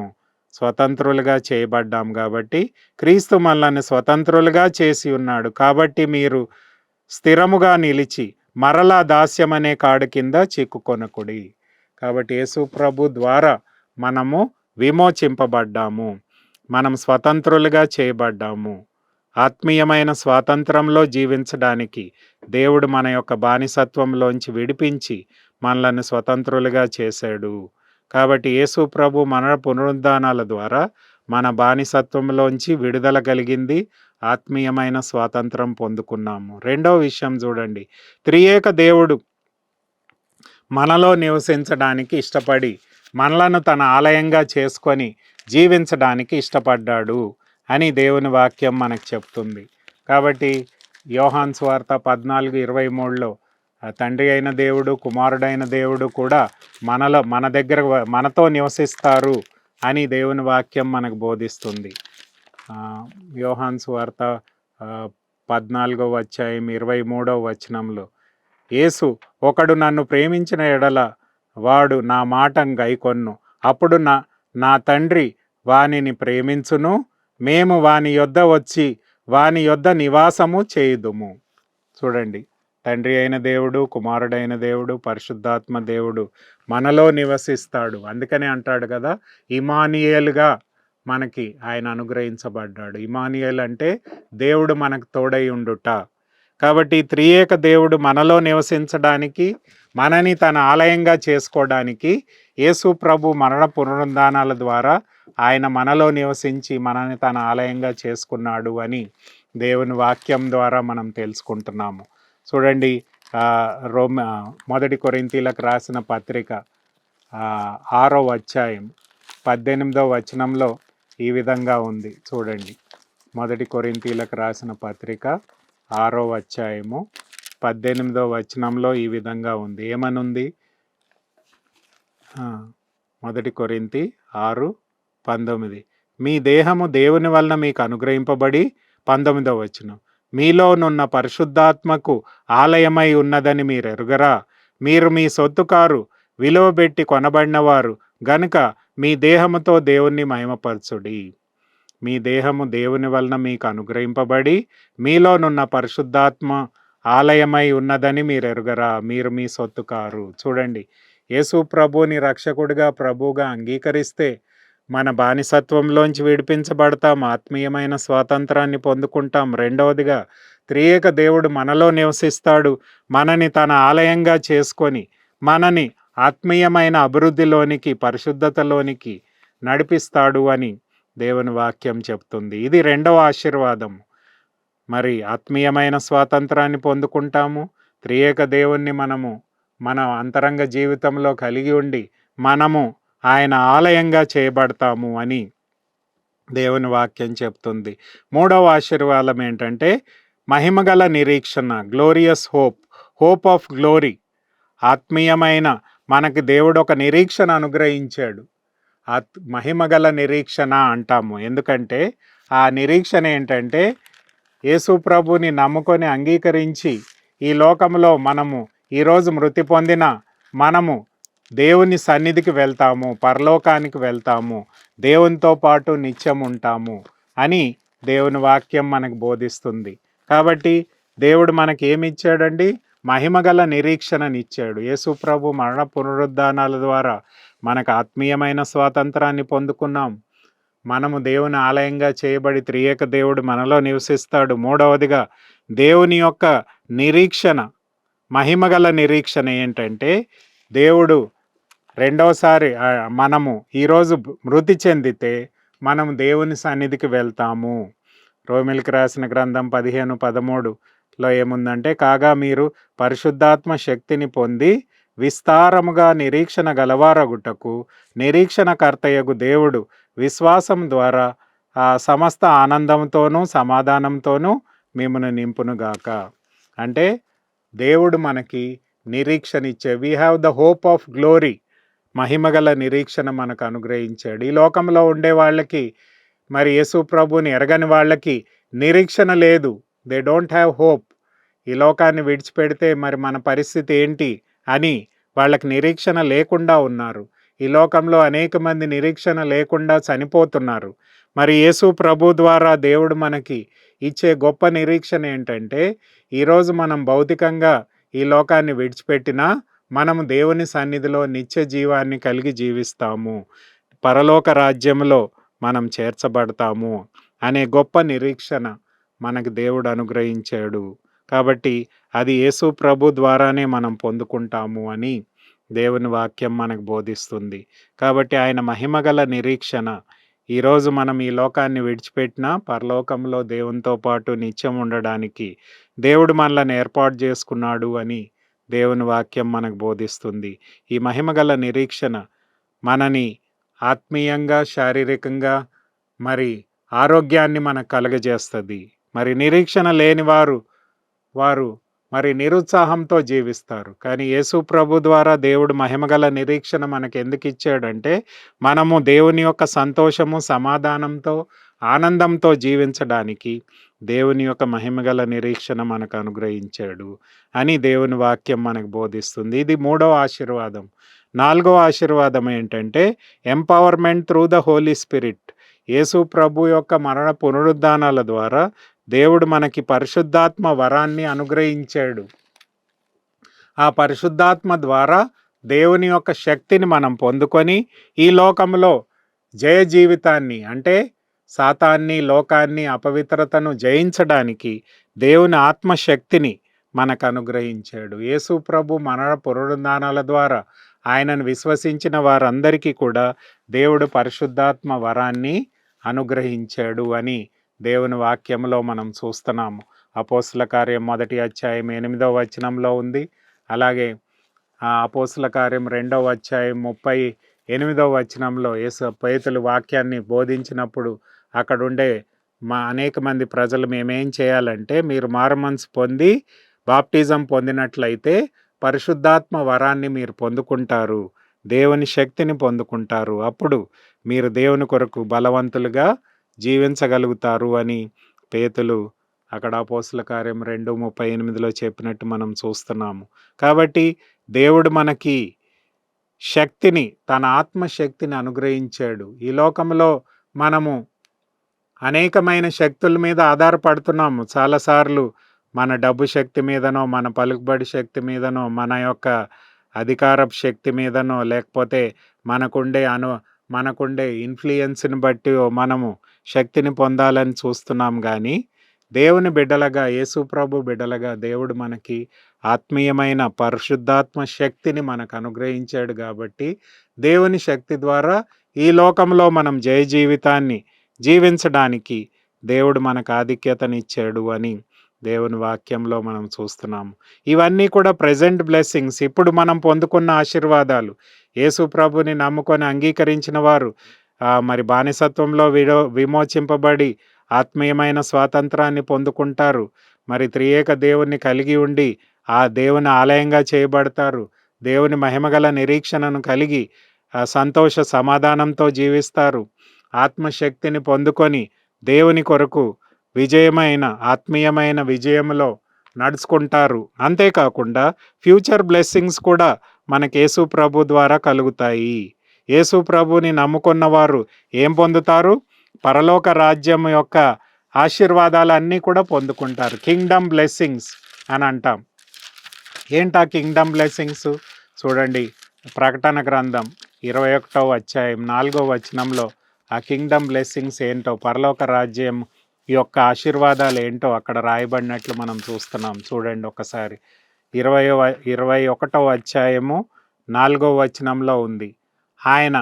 S1: స్వతంత్రులుగా చేయబడ్డాం. కాబట్టి క్రీస్తు మనల్ని స్వతంత్రులుగా చేసి ఉన్నాడు. కాబట్టి మీరు స్థిరముగా నిలిచి మరలా దాస్యం అనే కాడు కింద చిక్కుకొనకుడి. కాబట్టి యేసు ప్రభు ద్వారా మనము విమోచింపబడ్డాము, మనం స్వతంత్రులుగా చేయబడ్డాము. ఆత్మీయమైన స్వాతంత్రంలో జీవించడానికి దేవుడు మన యొక్క బానిసత్వంలోంచి విడిపించి మనల్ని స్వతంత్రులుగా చేశాడు. కాబట్టి యేసు ప్రభు మన పునరుద్ధానాల ద్వారా మన బానిసత్వంలోంచి విడుదల కలిగింది, ఆత్మీయమైన స్వాతంత్రం పొందుకున్నాము. రెండవ విషయం చూడండి, త్రియేక దేవుడు మనలో నివసించడానికి ఇష్టపడి మనలను తన ఆలయంగా చేసుకొని జీవించడానికి ఇష్టపడ్డాడు అని దేవుని వాక్యం మనకు చెప్తుంది. కాబట్టి యోహాను సువార్త 14:23లో తండ్రి అయిన దేవుడు, కుమారుడైన దేవుడు కూడా మన దగ్గర మనతో నివసిస్తారు అని దేవుని వాక్యం మనకు బోధిస్తుంది. యోహాను సువార్త 14వ అధ్యాయం 23వ వచనంలో యేసు, ఒకడు నన్ను ప్రేమించిన ఎడల వాడు నా మాటను గైకొన్ను, అప్పుడు నా తండ్రి వానిని ప్రేమించును, మేము వాని యొద్ద వచ్చి వాని యొద్ద నివాసము చేయుదుము. చూడండి, తండ్రి అయిన దేవుడు, కుమారుడైన దేవుడు, పరిశుద్ధాత్మ దేవుడు మనలో నివసిస్తాడు. అందుకనే అంటాడు కదా, ఇమానియేలుగా మనకి ఆయన అనుగ్రహించబడ్డాడు. ఇమానియేల్ అంటే దేవుడు మనకు తోడై ఉండుట. కాబట్టి త్రియేక దేవుడు మనలో నివసించడానికి, మనని తన ఆలయంగా చేసుకోవడానికి యేసు ప్రభు మరణ పునరుద్ధానాల ద్వారా ఆయన మనలో నివసించి మనని తన ఆలయంగా చేసుకున్నాడు అని దేవుని వాక్యం ద్వారా మనం తెలుసుకుంటున్నాము. చూడండి, మొదటి కొరింథీలకు రాసిన పత్రిక 6వ అధ్యాయం 18వ వచనంలో ఈ విధంగా ఉంది. చూడండి, మొదటి కొరింథీలకు రాసిన పత్రిక 6వ అధ్యాయము 18వ వచనంలో ఈ విధంగా ఉంది. ఏమనుంది? మొదటి కొరింథీ 6:19, మీ దేహము దేవుని వలన మీకు అనుగ్రహింపబడి, 19వ వచనం, మీలోనున్న పరిశుద్ధాత్మకు ఆలయమై ఉన్నదని మీరు ఎరుగరా? మీరు మీ సొత్తు కారు, విలువ పెట్టి కొనబడినవారు గనుక మీ దేహముతో దేవుణ్ణి మహిమపరచుడి. మీ దేహము దేవుని వలన మీకు అనుగ్రహింపబడి, మీలోనున్న పరిశుద్ధాత్మ ఆలయమై ఉన్నదని మీరు ఎరుగరా? మీరు మీ సొత్తు కారు. చూడండి, యేసు ప్రభుని రక్షకుడిగా, ప్రభువుగా అంగీకరిస్తే మన బానిసత్వంలోంచి విడిపించబడతాం, ఆత్మీయమైన స్వాతంత్రాన్ని పొందుకుంటాం. రెండవదిగా, త్రియేక దేవుడు మనలో నివసిస్తాడు, మనని తన ఆలయంగా చేసుకొని మనని ఆత్మీయమైన అభివృద్ధిలోనికి, పరిశుద్ధతలోనికి నడిపిస్తాడు అని దేవుని వాక్యం చెప్తుంది. ఇది రెండవ ఆశీర్వాదం. మరి ఆత్మీయమైన స్వాతంత్రాన్ని పొందుకుంటాము, త్రియేక దేవుణ్ణి మన అంతరంగ జీవితంలో కలిగి ఉండి మనము ఆయన ఆలయంగా చేయబడతాము అని దేవుని వాక్యం చెప్తుంది. మూడవ ఆశీర్వాదం ఏంటంటే మహిమగల నిరీక్షణ, గ్లోరియస్ హోప్ ఆఫ్ గ్లోరీ. ఆత్మీయమైన మనకి దేవుడు ఒక నిరీక్షణ అనుగ్రహించాడు. మహిమగల నిరీక్షణ అంటాము. ఎందుకంటే ఆ నిరీక్షణ ఏంటంటే యేసు ప్రభుని నమ్ముకొని అంగీకరించి ఈ లోకంలో మనము ఈరోజు మృతి పొందిన మనము దేవుని సన్నిధికి వెళ్తాము, పరలోకానికి వెళ్తాము, దేవునితో పాటు నిత్యం ఉంటాము అని దేవుని వాక్యం మనకు బోధిస్తుంది. కాబట్టి దేవుడు మనకి ఏమి ఇచ్చాడండి? మహిమగల నిరీక్షణనిచ్చాడు. యేసు ప్రభు మరణ పునరుద్ధానాల ద్వారా మనకు ఆత్మీయమైన స్వాతంత్రాన్ని పొందుకున్నాం. మనము దేవుని ఆలయంగా చేయబడి త్రియేక దేవుడు మనలో నివసిస్తాడు. మూడవదిగా, దేవుని యొక్క నిరీక్షణ, మహిమగల నిరీక్షణ ఏంటంటే దేవుడు రెండవసారి మనము ఈరోజు మృతి చెందితే మనం దేవుని సన్నిధికి వెళ్తాము. రోమిలికి రాసిన గ్రంథం 15:13లో ఏముందంటే, కాగా మీరు పరిశుద్ధాత్మ శక్తిని పొంది విస్తారముగా నిరీక్షణ గలవారగుటకు నిరీక్షణకర్తయగు దేవుడు విశ్వాసం ద్వారా ఆ సమస్త ఆనందంతోనూ సమాధానంతోనూ మిమ్మల్ని నింపునుగాక. అంటే దేవుడు మనకి నిరీక్షణ ఇచ్చే, we have the hope of glory, మహిమగల నిరీక్షణ మనకు అనుగ్రహించాడు. ఈ లోకంలో ఉండే వాళ్ళకి, మరి యేసు ప్రభుని ఎరగని వాళ్ళకి నిరీక్షణ లేదు. They don't have hope. ఈ లోకాన్ని విడిచిపెడితే మరి మన పరిస్థితి ఏంటి అని వాళ్ళకి నిరీక్షణ లేకుండా ఉన్నారు. ఈ లోకంలో అనేక మంది నిరీక్షణ లేకుండా చనిపోతున్నారు. మరి యేసు ప్రభు ద్వారా దేవుడు మనకి ఇచ్చే గొప్ప నిరీక్షణ ఏంటంటే, ఈరోజు మనం భౌతికంగా ఈ లోకాన్ని విడిచిపెట్టినా మనము దేవుని సన్నిధిలో నిత్య జీవాన్ని కలిగి జీవిస్తాము, పరలోక రాజ్యంలో మనం చేర్చబడతాము అనే గొప్ప నిరీక్షణ మనకు దేవుడు అనుగ్రహించాడు. కాబట్టి అది యేసు ప్రభు ద్వారానే మనం పొందుకుంటాము అని దేవుని వాక్యం మనకు బోధిస్తుంది. కాబట్టి ఆయన మహిమగల నిరీక్షణ, ఈరోజు మనం ఈ లోకాన్ని విడిచిపెట్టినా పరలోకంలో దేవునితో పాటు నిత్యం ఉండడానికి దేవుడు మనల్ని ఏర్పాటు చేసుకున్నాడు అని దేవుని వాక్యం మనకు బోధిస్తుంది. ఈ మహిమగల నిరీక్షణ మనని ఆత్మీయంగా, శారీరకంగా మరి ఆరోగ్యాన్ని మనకు కలుగజేస్తుంది. మరి నిరీక్షణ లేని వారు మరి నిరుత్సాహంతో జీవిస్తారు. కానీ యేసు ప్రభు ద్వారా దేవుడు మహిమగల నిరీక్షణ మనకెందుకు ఇచ్చాడంటే, మనము దేవుని యొక్క సంతోషము, సమాధానంతో, ఆనందంతో జీవించడానికి దేవుని యొక్క మహిమగల నిరీక్షణ మనకు అనుగ్రహించాడు అని దేవుని వాక్యం మనకు బోధిస్తుంది. ఇది 3వ ఆశీర్వాదం. 4వ ఆశీర్వాదం ఏంటంటే empowerment through the holy spirit. Yesu ప్రభు యొక్క మరణ పునరుద్ధానాల ద్వారా దేవుడు మనకి పరిశుద్ధాత్మ వరాన్ని అనుగ్రహించాడు. ఆ పరిశుద్ధాత్మ ద్వారా దేవుని యొక్క శక్తిని మనం పొందుకొని ఈ లోకంలో జయ జీవితాన్ని అంటే సాతాన్ని, లోకాన్ని, అపవిత్రతను జయించడానికి దేవుని ఆత్మశక్తిని మనకు అనుగ్రహించాడు. యేసు ప్రభు మరణ పునరుద్ధానాల ద్వారా ఆయనను విశ్వసించిన వారందరికీ కూడా దేవుడు పరిశుద్ధాత్మ వరాన్ని అనుగ్రహించాడు అని దేవుని వాక్యంలో మనం చూస్తున్నాము. అపోస్తల కార్యం 1వ అధ్యాయం 8వ వచనంలో ఉంది. అలాగే అపోస్తల కార్యం 2వ అధ్యాయం 38వ వచనంలో పేతులు వాక్యాన్ని బోధించినప్పుడు అక్కడుండే అనేక మంది ప్రజలు మేమేం చేయాలంటే, మీరు మారుమనసు పొంది బాప్టిజం పొందినట్లయితే పరిశుద్ధాత్మ వరాన్ని మీరు పొందుకుంటారు, దేవుని శక్తిని పొందుకుంటారు, అప్పుడు మీరు దేవుని కొరకు బలవంతులుగా జీవించగలుగుతారు అని పేతులు అక్కడ అపోస్తల కార్యం 2:38లో చెప్పినట్టు మనం చూస్తున్నాము. కాబట్టి దేవుడు మనకి శక్తిని, తన ఆత్మశక్తిని అనుగ్రహించాడు. ఈ లోకంలో మనము అనేకమైన శక్తుల మీద ఆధారపడుతున్నాము. చాలాసార్లు మన డబ్బు శక్తి మీదనో, మన పలుకుబడి శక్తి మీదనో, మన యొక్క అధికారపు శక్తి మీదనో, లేకపోతే మనకుండే ఇన్ఫ్లుయెన్స్ని బట్టి మనము శక్తిని పొందాలని చూస్తున్నాం. కానీ దేవుని బిడ్డలుగా, యేసు ప్రభు బిడ్డలుగా దేవుడు మనకి ఆత్మీయమైన పరిశుద్ధాత్మ శక్తిని మనకు అనుగ్రహించాడు. కాబట్టి దేవుని శక్తి ద్వారా ఈ లోకంలో మనం జయ జీవితాన్ని జీవించడానికి దేవుడు మనకు ఆధిక్యతనిచ్చాడు అని దేవుని వాక్యంలో మనం చూస్తున్నాము. ఇవన్నీ కూడా ప్రెజెంట్ బ్లెస్సింగ్స్, ఇప్పుడు మనం పొందుకున్న ఆశీర్వాదాలు. యేసు ప్రభుని నమ్ముకొని అంగీకరించిన వారు మరి బానిసత్వంలో విమోచింపబడి ఆత్మీయమైన స్వాతంత్రాన్ని పొందుకుంటారు. మరి త్రియేక దేవుణ్ణి కలిగి ఉండి ఆ దేవుని ఆలయంగా చేయబడతారు. దేవుని మహిమగల నిరీక్షణను కలిగి సంతోష సమాధానంతో జీవిస్తారు. ఆత్మశక్తిని పొందుకొని దేవుని కొరకు ఆత్మీయమైన విజయంలో నడుచుకుంటారు. అంతేకాకుండా ఫ్యూచర్ బ్లెస్సింగ్స్ కూడా మనకు యేసు ప్రభు ద్వారా కలుగుతాయి. యేసు ప్రభుని నమ్ముకున్న వారు ఏం పొందుతారు? పరలోక రాజ్యం యొక్క ఆశీర్వాదాలన్నీ కూడా పొందుకుంటారు. కింగ్డమ్ బ్లెస్సింగ్స్ అని అంటాం. ఏంటా కింగ్డమ్ బ్లెస్సింగ్స్? చూడండి, ప్రకటన గ్రంథం 21వ అధ్యాయం 4వ వచనంలో ఆ కింగ్డమ్ బ్లెస్సింగ్స్ ఏంటో, పరలోక రాజ్యం యొక్క ఆశీర్వాదాలు ఏంటో అక్కడ రాయబడినట్లు మనం చూస్తున్నాం. చూడండి ఒకసారి. 21వ అధ్యాయము 4వ వచనంలో ఉంది, ఆయన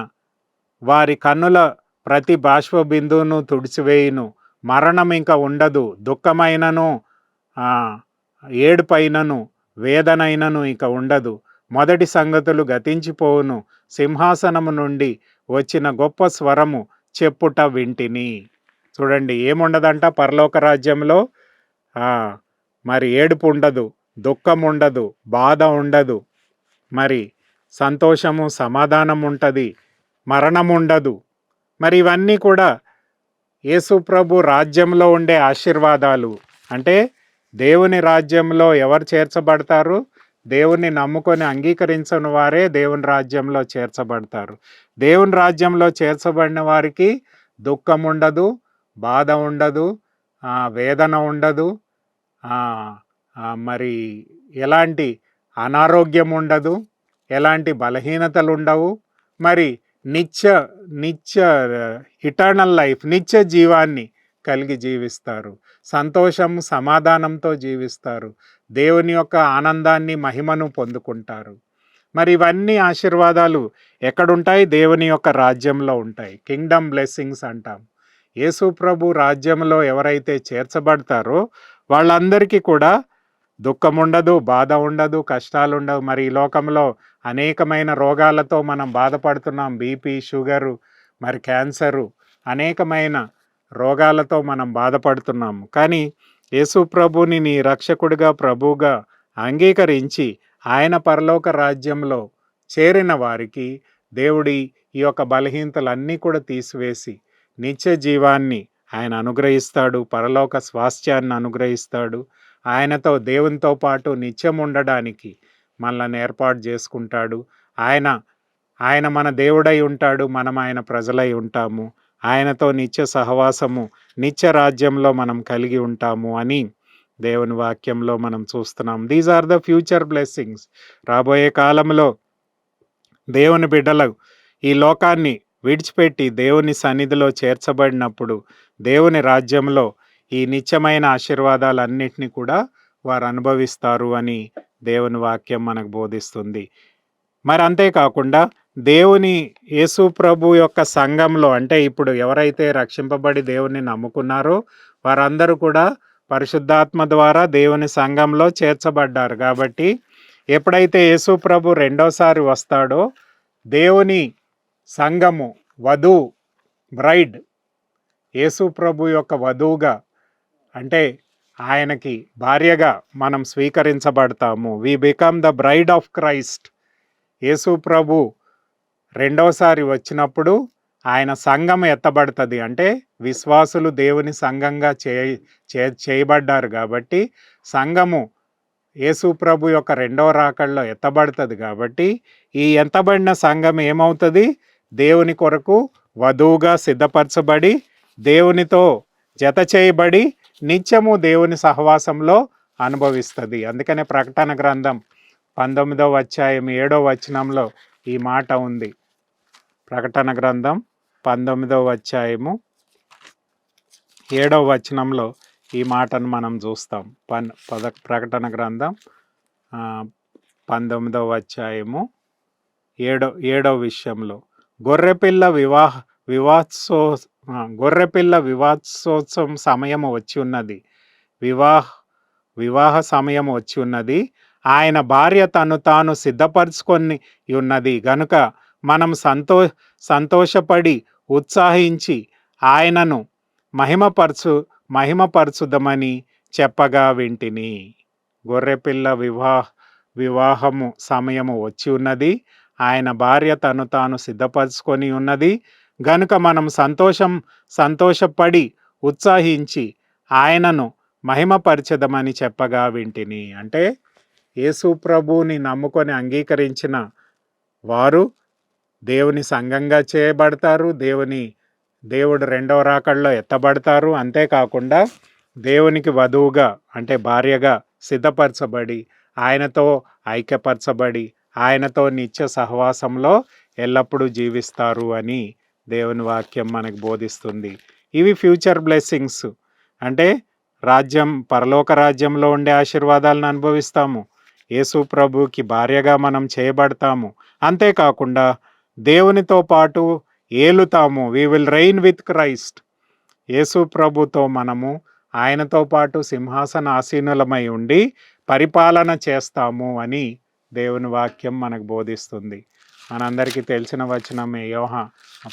S1: వారి కన్నుల ప్రతి బాష్ప బిందువును తుడిచివేయును, మరణం ఇంకా ఉండదు, దుఃఖమైనను ఏడుపైనను వేదనైనను ఇక ఉండదు, మొదటి సంగతులు గతించిపోవును, సింహాసనము నుండి వచ్చిన గొప్ప స్వరము చెప్పుట వింటిని. చూడండి, ఏముండదంట పరలోక రాజ్యంలో? మరి ఏడుపు ఉండదు, దుఃఖం ఉండదు, బాధ ఉండదు, మరి సంతోషము సమాధానం ఉంటుంది, మరణం ఉండదు. మరి ఇవన్నీ కూడా యేసు ప్రభు రాజ్యంలో ఉండే ఆశీర్వాదాలు. అంటే దేవుని రాజ్యంలో ఎవరు చేర్చబడతారు? దేవుని నమ్ముకొని అంగీకరించని వారే దేవుని రాజ్యంలో చేర్చబడతారు. దేవుని రాజ్యంలో చేర్చబడిన వారికి దుఃఖం ఉండదు, బాధ ఉండదు, వేదన ఉండదు, మరి ఎలాంటి అనారోగ్యం ఉండదు, ఎలాంటి బలహీనతలు ఉండవు. మరి నిత్య ఇటర్నల్ లైఫ్, నిత్య జీవాన్ని కలిగి జీవిస్తారు. సంతోషం సమాధానంతో జీవిస్తారు. దేవుని యొక్క ఆనందాన్ని మహిమను పొందుకుంటారు. మరి ఇవన్నీ ఆశీర్వాదాలు ఎక్కడుంటాయి? దేవుని యొక్క రాజ్యంలో ఉంటాయి. కింగ్డమ్ బ్లెస్సింగ్స్ అంటాం. యేసు ప్రభు రాజ్యంలో ఎవరైతే చేర్చబడతారో వాళ్ళందరికీ కూడా దుఃఖం ఉండదు, బాధ ఉండదు, కష్టాలు ఉండవు. మరి ఈ లోకంలో అనేకమైన రోగాలతో మనం బాధపడుతున్నాం. బీపీ, షుగరు, మరి క్యాన్సరు, అనేకమైన రోగాలతో మనం బాధపడుతున్నాము. కానీ యేసు ప్రభుని నీ రక్షకుడిగా, ప్రభువుగా అంగీకరించి ఆయన పరలోక రాజ్యంలో చేరిన వారికి దేవుడి ఈ యొక్క బలహీనతలన్నీ కూడా తీసివేసి నిత్య జీవాన్ని ఆయన అనుగ్రహిస్తాడు, పరలోక స్వాస్థ్యాన్ని అనుగ్రహిస్తాడు. ఆయనతో దేవునితో పాటు నిత్యం ఉండడానికి మనల్ని ఏర్పాటు చేసుకుంటాడు. ఆయన ఆయన మన దేవుడై ఉంటాడు, మనం ఆయన ప్రజలై ఉంటాము. ఆయనతో నిత్య సహవాసము, నిత్య రాజ్యంలో మనం కలిగి ఉంటాము అని దేవుని వాక్యంలో మనం చూస్తున్నాం. These are the future blessings. రాబోయే కాలంలో దేవుని బిడ్డలు ఈ లోకాన్ని విడిచిపెట్టి దేవుని సన్నిధిలో చేర్చబడినప్పుడు దేవుని రాజ్యంలో ఈ నిత్యమైన ఆశీర్వాదాలన్నిటినీ కూడా వారు అనుభవిస్తారు అని దేవుని వాక్యం మనకు బోధిస్తుంది. మరి అంతేకాకుండా దేవుని యేసు ప్రభు యొక్క సంఘంలో, అంటే ఇప్పుడు ఎవరైతే రక్షింపబడి దేవుని నమ్ముకున్నారో వారందరూ కూడా పరిశుద్ధాత్మ ద్వారా దేవుని సంఘంలో చేర్చబడ్డారు. కాబట్టి ఎప్పుడైతే యేసు ప్రభు రెండోసారి వస్తాడో దేవుని సంఘము, వధువు, బ్రైడ్, యేసు ప్రభు యొక్క వధువుగా, అంటే ఆయనకి భార్యగా మనం స్వీకరించబడతాము. We become the bride of Christ. Yesu ప్రభు రెండోసారి వచ్చినప్పుడు ఆయన సంఘం ఎత్తబడుతుంది. అంటే విశ్వాసులు దేవుని సంఘంగా చేయబడ్డారు కాబట్టి సంఘము యేసు ప్రభు యొక్క రెండవ రాకడలో ఎత్తబడుతుంది. కాబట్టి ఈ ఎత్తబడిన సంఘం ఏమవుతుంది? దేవుని కొరకు వధువుగా సిద్ధపరచబడి దేవునితో జత చేయబడి నిత్యము దేవుని సహవాసంలో అనుభవిస్తుంది. అందుకనే ప్రకటన గ్రంథం 19వ అధ్యాయం 7వ వచనంలో ఈ మాట ఉంది. ప్రకటన గ్రంథం 19వ అధ్యాయము 7వ వచనంలో ఈ మాటను మనం చూస్తాం. ప్రకటన గ్రంథం 19వ అధ్యాయము 7వ విషయంలో గొర్రెపిల్ల వివాహోత్సవం సమయము వచ్చి ఉన్నది. వివాహ సమయం వచ్చి ఉన్నది. ఆయన భార్య తను తాను సిద్ధపరచుకొని ఉన్నది గనుక మనం సంతోషపడి ఉత్సాహించి ఆయనను మహిమపరచుదమని చెప్పగా వింటిని. గొర్రెపిల్ల వివాహము సమయము వచ్చి ఉన్నది. ఆయన భార్య తను తాను సిద్ధపరచుకొని ఉన్నది గనుక మనం సంతోషపడి ఉత్సాహించి ఆయనను మహిమపరచదమని చెప్పగా వింటిని. అంటే యేసు ప్రభువుని నమ్ముకొని అంగీకరించిన వారు దేవుని సంఘంగా చేయబడతారు. దేవుడు రెండవ రాకడలో ఎత్తబడతారు. అంతేకాకుండా దేవునికి వధువుగా, అంటే భార్యగా సిద్ధపరచబడి ఆయనతో ఐక్యపరచబడి ఆయనతో నిత్య సహవాసంలో ఎల్లప్పుడూ జీవిస్తారు అని దేవుని వాక్యం మనకు బోధిస్తుంది. ఇవి ఫ్యూచర్ బ్లెస్సింగ్స్. అంటే పరలోక రాజ్యంలో ఉండే ఆశీర్వాదాలను అనుభవిస్తాము. యేసు ప్రభుకి భార్యగా మనం చేయబడతాము. అంతేకాకుండా దేవునితో పాటు ఏలుతాము. We will reign with Christ. Yesu ప్రభుతో మనము ఆయనతో పాటు సింహాసన ఆసీనులమై ఉండి పరిపాలన చేస్తాము అని దేవుని వాక్యం మనకు బోధిస్తుంది. మనందరికీ తెలిసిన వచనమే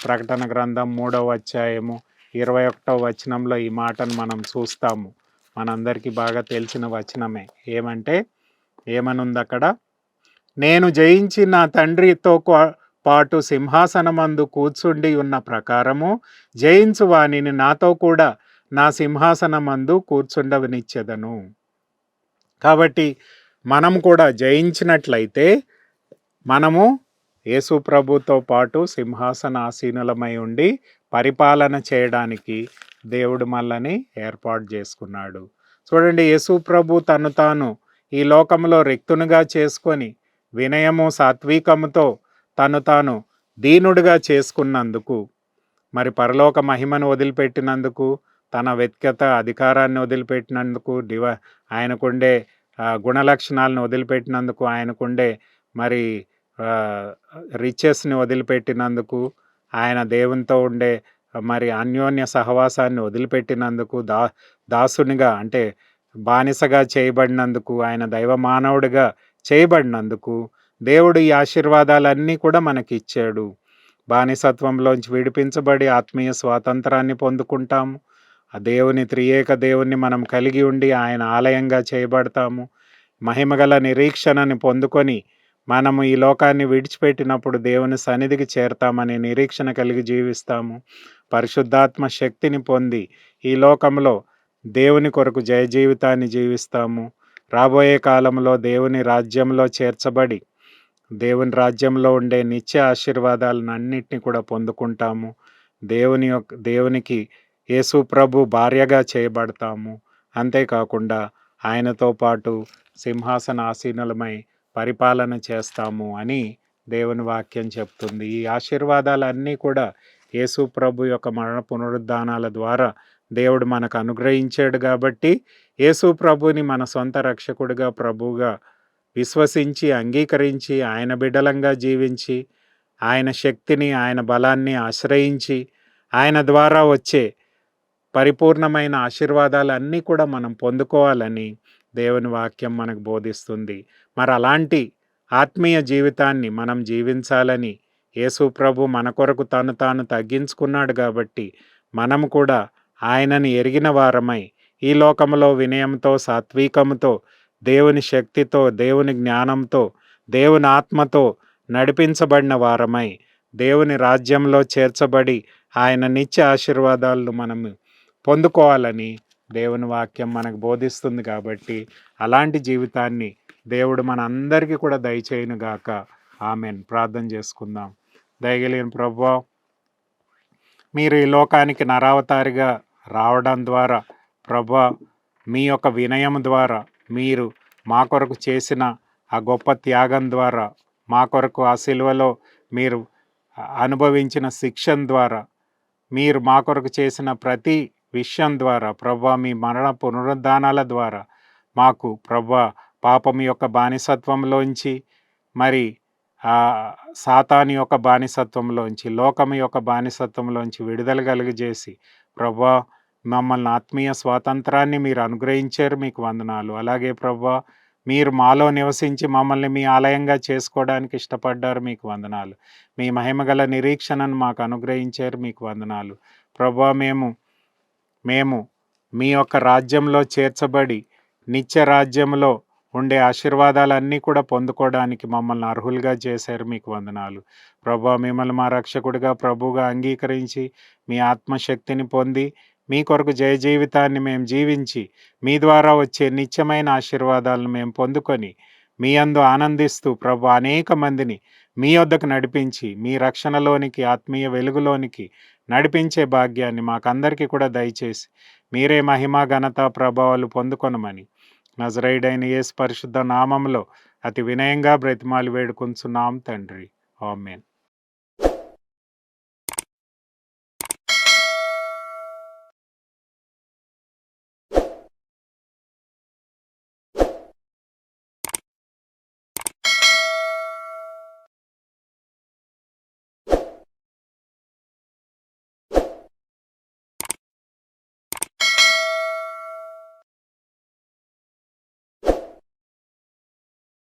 S1: ప్రకటన గ్రంథం 3వ అధ్యాయము 21వ వచనంలో ఈ మాటను మనం చూస్తాము. మనందరికీ బాగా తెలిసిన వచనమే. ఏమనుంది అక్కడ? నేను జయించి నా తండ్రితో పాటు సింహాసనమందు కూర్చుండి ఉన్న ప్రకారము జయించు వానిని నాతో కూడా నా సింహాసనమందు కూర్చుండవనిచ్చెదను. కాబట్టి మనం కూడా జయించినట్లయితే మనము యేసు ప్రభుతో పాటు సింహాసన ఆసీనులమై ఉండి పరిపాలన చేయడానికి దేవుడు మనల్ని ఏర్పాటు చేసుకున్నాడు. చూడండి, యేసు ప్రభు తను తాను ఈ లోకంలో రిక్తునిగా చేసుకొని వినయము సాత్వికముతో తను తాను దీనుడిగా చేసుకున్నందుకు, మరి పరలోక మహిమను వదిలిపెట్టినందుకు, తన వ్యక్తిగత అధికారాన్ని వదిలిపెట్టినందుకు, ఆయనకుండే గుణలక్షణాలను వదిలిపెట్టినందుకు, ఆయనకుండే మరి రిచెస్ని వదిలిపెట్టినందుకు, ఆయన దేవునితో ఉండే మరి అన్యోన్య సహవాసాన్ని వదిలిపెట్టినందుకు, దాసునిగా అంటే బానిసగా చేయబడినందుకు, ఆయన దైవ మానవుడిగా చేయబడినందుకు దేవుడు ఈ ఆశీర్వాదాలన్నీ కూడా మనకిచ్చాడు. బానిసత్వంలోంచి విడిపించబడి ఆత్మీయ స్వాతంత్రాన్ని పొందుకుంటాము. ఆ దేవుని త్రియేక దేవుణ్ణి మనం కలిగి ఉండి ఆయన ఆలయంగా చేయబడతాము. మహిమగల నిరీక్షణని పొందుకొని మనము ఈ లోకాన్ని విడిచిపెట్టినప్పుడు దేవుని సన్నిధికి చేరతామనే నిరీక్షణ కలిగి జీవిస్తాము. పరిశుద్ధాత్మ శక్తిని పొంది ఈ లోకంలో దేవుని కొరకు జయ జీవితాన్ని జీవిస్తాము. రాబోయే కాలంలో దేవుని రాజ్యంలో చేర్చబడి దేవుని రాజ్యంలో ఉండే నిత్య ఆశీర్వాదాలన్నిటిని కూడా పొందుకుంటాము. దేవునికి యేసు ప్రభు భార్యగా చేయబడతాము. అంతేకాకుండా ఆయనతో పాటు సింహాసనాసీనులమై పరిపాలన చేస్తాము అని దేవుని వాక్యం చెప్తుంది. ఈ ఆశీర్వాదాలన్నీ కూడా యేసు ప్రభు యొక్క మరణ పునరుద్ధానాల ద్వారా దేవుడు మనకు అనుగ్రహించాడు కాబట్టి యేసు ప్రభుని మన సొంత రక్షకుడిగా ప్రభువుగా విశ్వసించి అంగీకరించి ఆయన బిడ్డలంగా జీవించి ఆయన శక్తిని ఆయన బలాన్ని ఆశ్రయించి ఆయన ద్వారా వచ్చే పరిపూర్ణమైన ఆశీర్వాదాలన్నీ కూడా మనం పొందుకోవాలని దేవుని వాక్యం మనకు బోధిస్తుంది. మరి అలాంటి ఆత్మీయ జీవితాన్ని మనం జీవించాలని యేసు ప్రభు మన కొరకు తను తాను తగ్గించుకున్నాడు కాబట్టి మనము కూడా ఆయనని ఎరిగిన వారమై ఈ లోకంలో వినయంతో సాత్వికముతో దేవుని శక్తితో దేవుని జ్ఞానంతో దేవుని ఆత్మతో నడిపించబడిన వారమై దేవుని రాజ్యంలో చేర్చబడి ఆయన నిత్య ఆశీర్వాదాలను మనము పొందుకోవాలని దేవుని వాక్యం మనకు బోధిస్తుంది కాబట్టి అలాంటి జీవితాన్ని దేవుడు మన అందరికీ కూడా దయచేయును గాక. ఆమెన్. ప్రార్థన చేసుకుందాం. దయగలిగిన ప్రభువా, మీరు ఈ లోకానికి నరావతారిగా రావడం ద్వారా ప్రభువా, మీ యొక్క వినయం ద్వారా మీరు మా కొరకు చేసిన ఆ గొప్ప త్యాగం ద్వారా మా కొరకు ఆ సిలువలో మీరు అనుభవించిన శిక్షణ ద్వారా మీరు మా కొరకు చేసిన ప్రతి విషయం ద్వారా ప్రభువా, మీ మరణ పునరుద్ధానాల ద్వారా మాకు ప్రభువా పాపం యొక్క బానిసత్వంలోంచి మరి సాతాను యొక్క బానిసత్వంలోంచి లోకం యొక్క బానిసత్వంలోంచి విడుదల కలుగజేసి ప్రభువా మమ్మల్ని ఆత్మీయ స్వాతంత్రాన్ని మీరు అనుగ్రహించారు, మీకు వందనాలు. అలాగే ప్రభువా మీరు మాలో నివసించి మమ్మల్ని మీ ఆలయంగా చేసుకోవడానికి ఇష్టపడ్డారు, మీకు వందనాలు. మీ మహిమగల నిరీక్షణను మాకు అనుగ్రహించారు, మీకు వందనాలు. ప్రభువా మేము మీ యొక్క రాజ్యంలో చేర్చబడి నిత్య రాజ్యంలో ఉండే ఆశీర్వాదాలన్నీ కూడా పొందుకోవడానికి మమ్మల్ని అర్హులుగా చేశారు, మీకు వందనాలు. ప్రభువా మిమ్మల్ని మా రక్షకుడిగా ప్రభువుగా అంగీకరించి మీ ఆత్మశక్తిని పొంది మీ కొరకు జయ జీవితాన్ని మేము జీవించి మీ ద్వారా వచ్చే నిత్యమైన ఆశీర్వాదాలను మేము పొందుకొని మీ యందు ఆనందిస్తూ ప్రభు అనేక మందిని మీ వద్దకు నడిపించి మీ రక్షణలోనికి ఆత్మీయ వెలుగులోనికి నడిపించే భాగ్యాన్ని మాకందరికీ కూడా దయచేసి మీరే మహిమ ఘనత ప్రభావాలు పొందుకొనమని నజరేయుడైన యేసు పరిశుద్ధ నామములో అతి వినయంగా బ్రతిమాలి వేడుకొంచున్నాం తండ్రి. ఆమేన్.